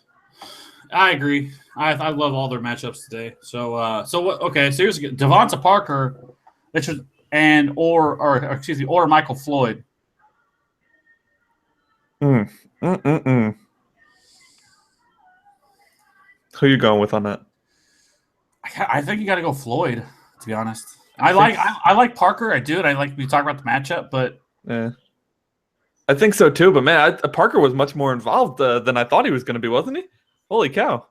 I agree. I love all their matchups today. So what? Okay, so here's Devonta Parker, or Michael Floyd. Who are you going with on that? I think you got to go Floyd, to be honest. I like Parker. I do, and I like we talk about the matchup, but I I think so too, but man, Parker was much more involved than I thought he was going to be, wasn't he? Holy cow.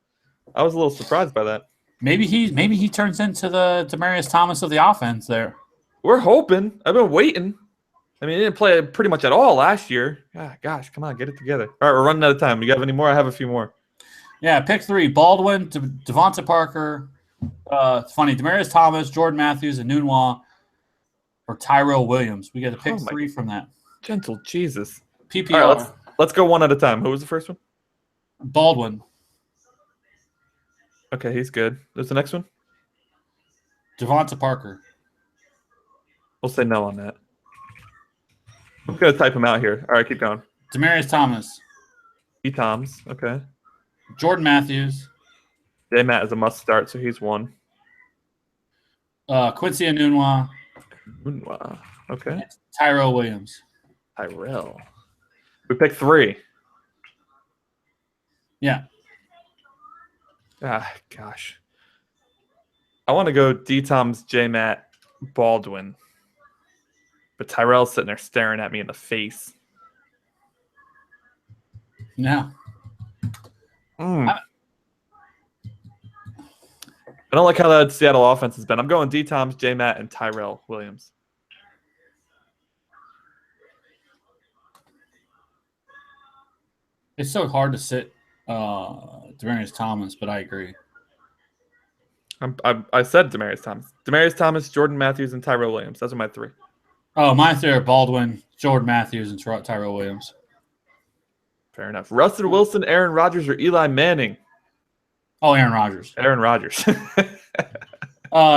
I was a little surprised by that. Maybe he turns into the Demaryius Thomas of the offense there. We're hoping. I've been waiting. I mean, he didn't play pretty much at all last year. Ah, gosh, come on, get it together. All right, we're running out of time. You have any more? I have a few more. Yeah, pick 3. Baldwin, Devonta Parker. It's funny. Demaryius Thomas, Jordan Matthews, and Nunwa, or Tyrelle Williams. We got to pick 3 from that. Gentle Jesus. PPR. All right, let's go one at a time. Who was the first one? Baldwin. Okay, he's good. There's the next one? Devonta Parker. We'll say no on that. I'm going to type him out here. All right, keep going. Demaryius Thomas. Toms. Okay. Jordan Matthews. J-Matt is a must start, so he's 1. Quincy Enunwa. Okay. Tyrelle Williams. Tyrell. We picked 3. Yeah. Ah, gosh. I want to go D-Toms, J-Matt, Baldwin. But Tyrell's sitting there staring at me in the face. Yeah. I don't like how that Seattle offense has been. I'm going D-Toms, J-Matt, and Tyrelle Williams. It's so hard to sit Demaryius Thomas, but I agree. I said Demaryius Thomas. Demaryius Thomas, Jordan Matthews, and Tyrelle Williams. Those are my 3. Oh, my 3 are Baldwin, Jordan Matthews, and Tyrelle Williams. Fair enough. Russell Wilson, Aaron Rodgers, or Eli Manning? Oh, Aaron Rodgers. Aaron Rodgers.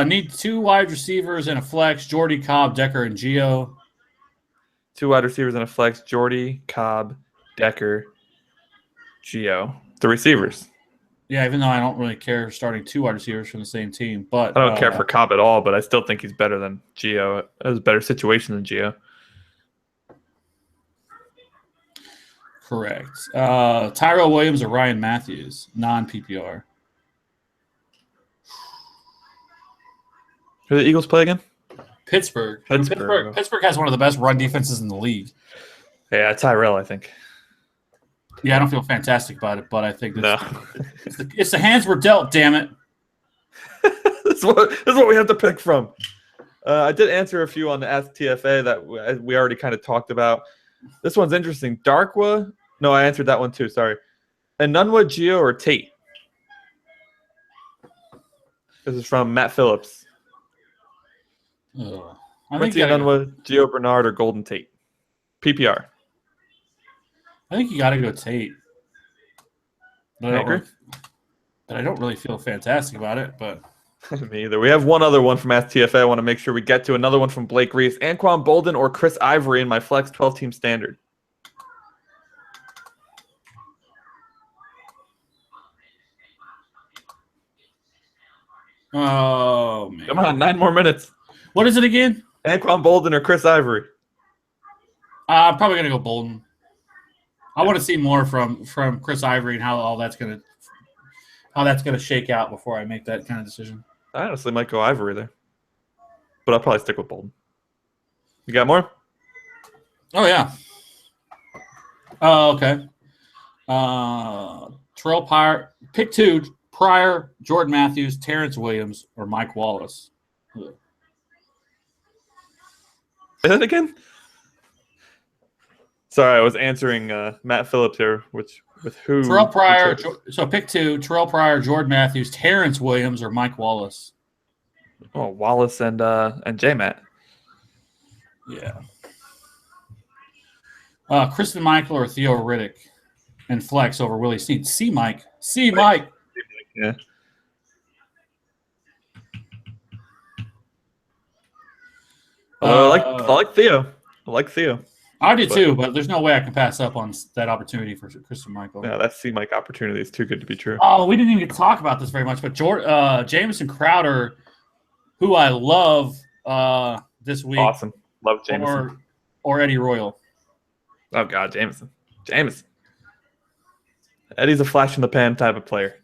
Need 2 wide receivers and a flex. Jordy, Cobb, Decker, and Gio. 2 wide receivers and a flex. Jordy, Cobb, Decker, Gio. The receivers. Yeah, even though I don't really care starting 2 wide receivers from the same team. But I don't care for Cobb at all, but I still think he's better than Gio. It has a better situation than Gio. Correct. Tyrelle Williams or Ryan Matthews, non-PPR. Who do the Eagles play again? Pittsburgh. Pittsburgh has one of the best run defenses in the league. Yeah, Tyrell, I think. Yeah, I don't feel fantastic about it, but I think it's the hands we're dealt, damn it. This is what we have to pick from. I did answer a few on the Ask TFA that we already kind of talked about. This one's interesting. Darkwa? No, I answered that one too, sorry. Enunwa, Gio, or Tate? This is from Matt Phillips. I think Enunwa, Gio Bernard, or Golden Tate? PPR. I think you got to go Tate. I agree. But I don't really feel fantastic about it. But me either. We have one other one from Ask TFA. I want to make sure we get to another one from Blake Reese. Anquan Bolden or Chris Ivory in my flex 12-team standard. Oh, man. Come on, 9 more minutes. What is it again? Anquan Bolden or Chris Ivory? I'm probably going to go Bolden. I want to see more from Chris Ivory and how all that's going to shake out before I make that kind of decision. I honestly might go Ivory there. But I'll probably stick with Bolden. You got more? Oh, yeah. Oh, okay. Terrell Pryor, pick 2, Pryor, Jordan Matthews, Terrence Williams, or Mike Wallace. Say that again? Sorry, I was answering Matt Phillips here, with who? Terrell Pryor. So pick 2, Terrell Pryor, Jordan Matthews, Terrence Williams, or Mike Wallace. Oh, Wallace and J-Matt. Yeah. Kristen Michael or Theo Riddick and flex over Willie Snead. See Mike. Yeah. I like Theo. I do too, but there's no way I can pass up on that opportunity for Kristen Michael. Yeah, that C-Mike opportunity is too good to be true. Oh, we didn't even get to talk about this very much, but Jamison Crowder, who I love this week. Awesome. Love Jamison. Or Eddie Royal. Oh, God, Jamison. Eddie's a flash-in-the-pan type of player.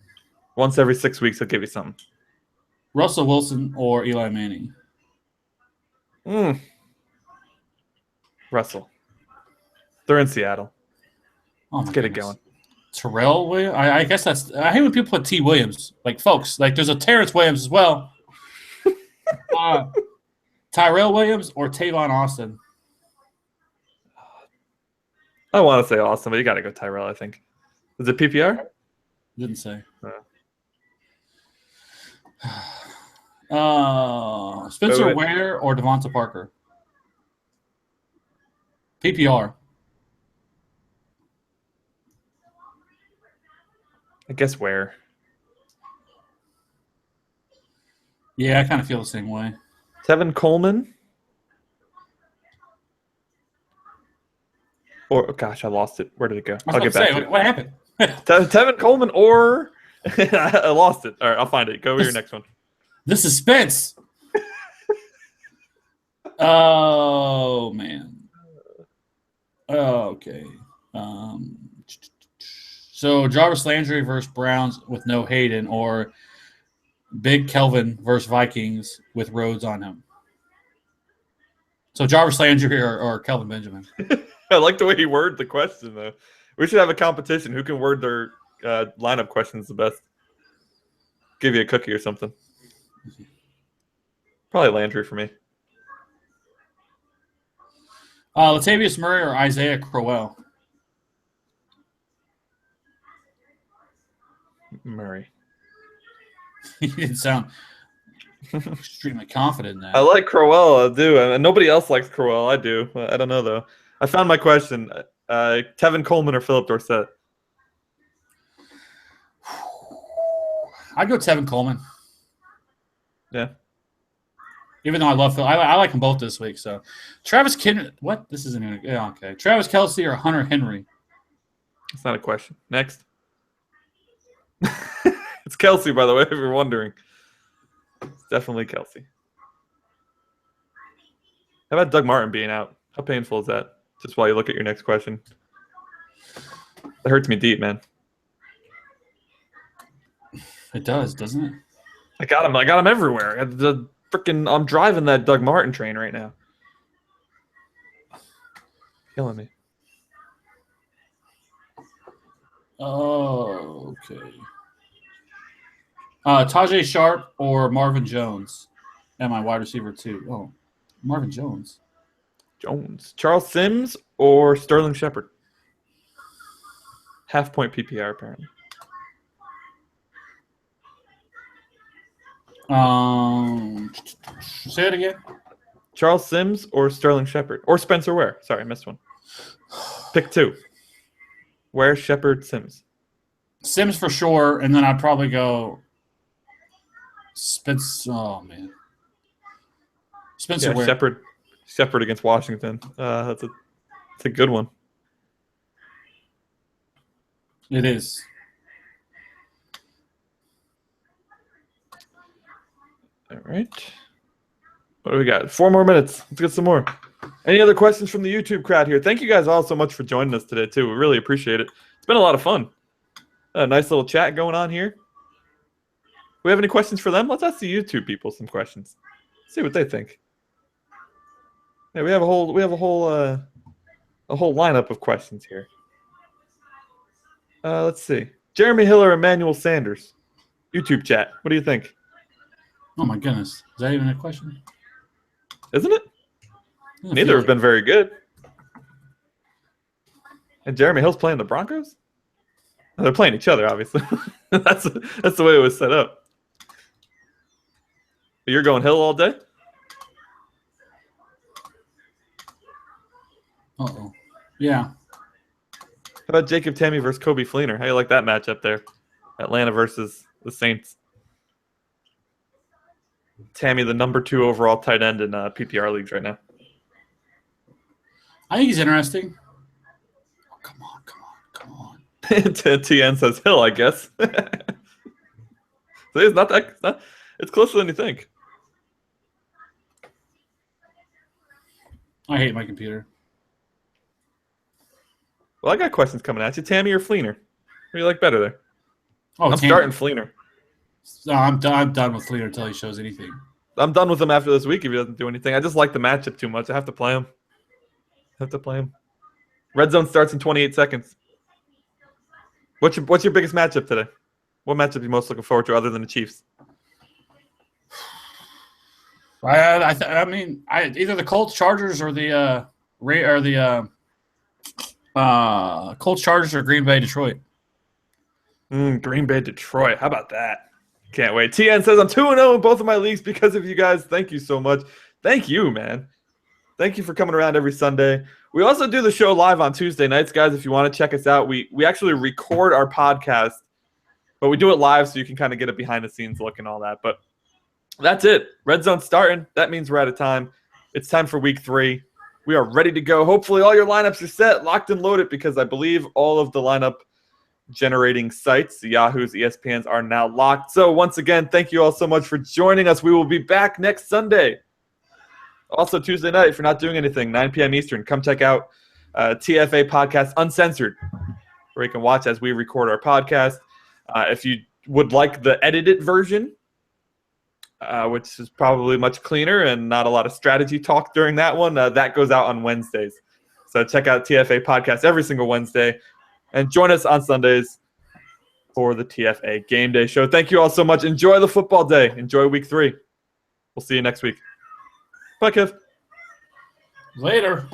Once every 6 weeks, he'll give you something. Russell Wilson or Eli Manning? Russell. They're in Seattle. Oh, Let's get it going. Tyrelle Williams? I guess that's – I hate when people put T. Williams. Like, folks, like there's a Terrence Williams as well. Tyrelle Williams or Tavon Austin? I want to say Austin, but you got to go Tyrell, I think. Is it PPR? Didn't say. Spencer Ware or Devonta Parker? PPR. I guess Ware. Yeah, I kind of feel the same way. Tevin Coleman? Or, oh gosh, I lost it. Where did it go? I'll get back to it. What happened? Tevin Coleman or I lost it. All right, I'll find it. Go with your next one. The suspense. Oh man. Okay. So Jarvis Landry versus Browns with no Hayden, or Big Kelvin versus Vikings with Rhodes on him. So Jarvis Landry or Kelvin Benjamin. I like the way he worded the question, though. We should have a competition. Who can word their lineup questions the best? Give you a cookie or something. Probably Landry for me. Latavius Murray or Isaiah Crowell? Murray. You didn't sound extremely confident in that. I like Crowell. I do. And nobody else likes Crowell. I do. I don't know, though. I found my question. Tevin Coleman or Phillip Dorsett? I'd go Tevin Coleman. Yeah. Even though I love Phil, I like them both this week. So, Travis Kelce. What? This isn't even. Yeah, okay. Travis Kelce or Hunter Henry? It's not a question. Next. It's Kelce, by the way, if you're wondering. It's definitely Kelce. How about Doug Martin being out? How painful is that? Just while you look at your next question. That hurts me deep, man. It does, doesn't it? I got him everywhere. I'm driving that Doug Martin train right now. Killing me. Oh, okay. Tajay Sharp or Marvin Jones? And my wide receiver, too. Oh, Marvin Jones. Charles Sims or Sterling Shepard? Half-point PPR, apparently. Say it again. Charles Sims or Sterling Shepard? Or Spencer Ware. Sorry, I missed one. Pick two. Ware, Shepard, Sims. Sims for sure, and then I'd probably go Spence. Oh, man. Spencer Ware. Shepard against Washington. That's a good one. It is. All right. What do we got? 4 more minutes. Let's get some more. Any other questions from the YouTube crowd here? Thank you guys all so much for joining us today, too. We really appreciate it. It's been a lot of fun. A nice little chat going on here. Do we have any questions for them? Let's ask the YouTube people some questions. See what they think. Yeah, we have a whole lineup of questions here. Let's see. Jeremy Hill or Emmanuel Sanders? YouTube chat. What do you think? Oh my goodness. Is that even a question? Isn't it? Neither have been very good. And Jeremy Hill's playing the Broncos? Oh, they're playing each other, obviously. That's the way it was set up. But you're going Hill all day? Uh-oh. Yeah. How about Jacob Tammy versus Kobe Fleener? How do you like that matchup there? Atlanta versus the Saints. Tammy, the number 2 overall tight end in PPR leagues right now. I think he's interesting. Oh, come on. TN says Hill, I guess. So it's not that. It's closer than you think. I hate my computer. Well, I got questions coming at you. Tammy or Fleener? What do you like better there? Oh, I'm starting Fleener. No, I'm done with Fleener until he shows anything. I'm done with him after this week if he doesn't do anything. I just like the matchup too much. I have to play him. Red zone starts in 28 seconds. What's your biggest matchup today? What matchup are you most looking forward to other than the Chiefs? Either the Colts, Chargers, or the Colts, Chargers, or Green Bay, Detroit. Green Bay, Detroit. How about that? Can't wait. TN says, I'm 2-0 in both of my leagues because of you guys. Thank you so much. Thank you, man. Thank you for coming around every Sunday. We also do the show live on Tuesday nights, guys. If you want to check us out, we actually record our podcast, but we do it live so you can kind of get a behind-the-scenes look and all that. But that's it. Red Zone's starting. That means we're out of time. It's time for week 3. We are ready to go. Hopefully all your lineups are set, locked and loaded, because I believe all of the lineup generating sites, the Yahoos, ESPNs, are now locked. So once again, thank you all so much for joining us. We will be back next Sunday. Also Tuesday night, if you're not doing anything, 9 p.m. Eastern, come check out TFA Podcast Uncensored, where you can watch as we record our podcast. If you would like the edited version, which is probably much cleaner and not a lot of strategy talk during that one, that goes out on Wednesdays. So check out TFA Podcast every single Wednesday. And join us on Sundays for the TFA Game Day Show. Thank you all so much. Enjoy the football day. Enjoy week 3. We'll see you next week. Bye, Kev. Later.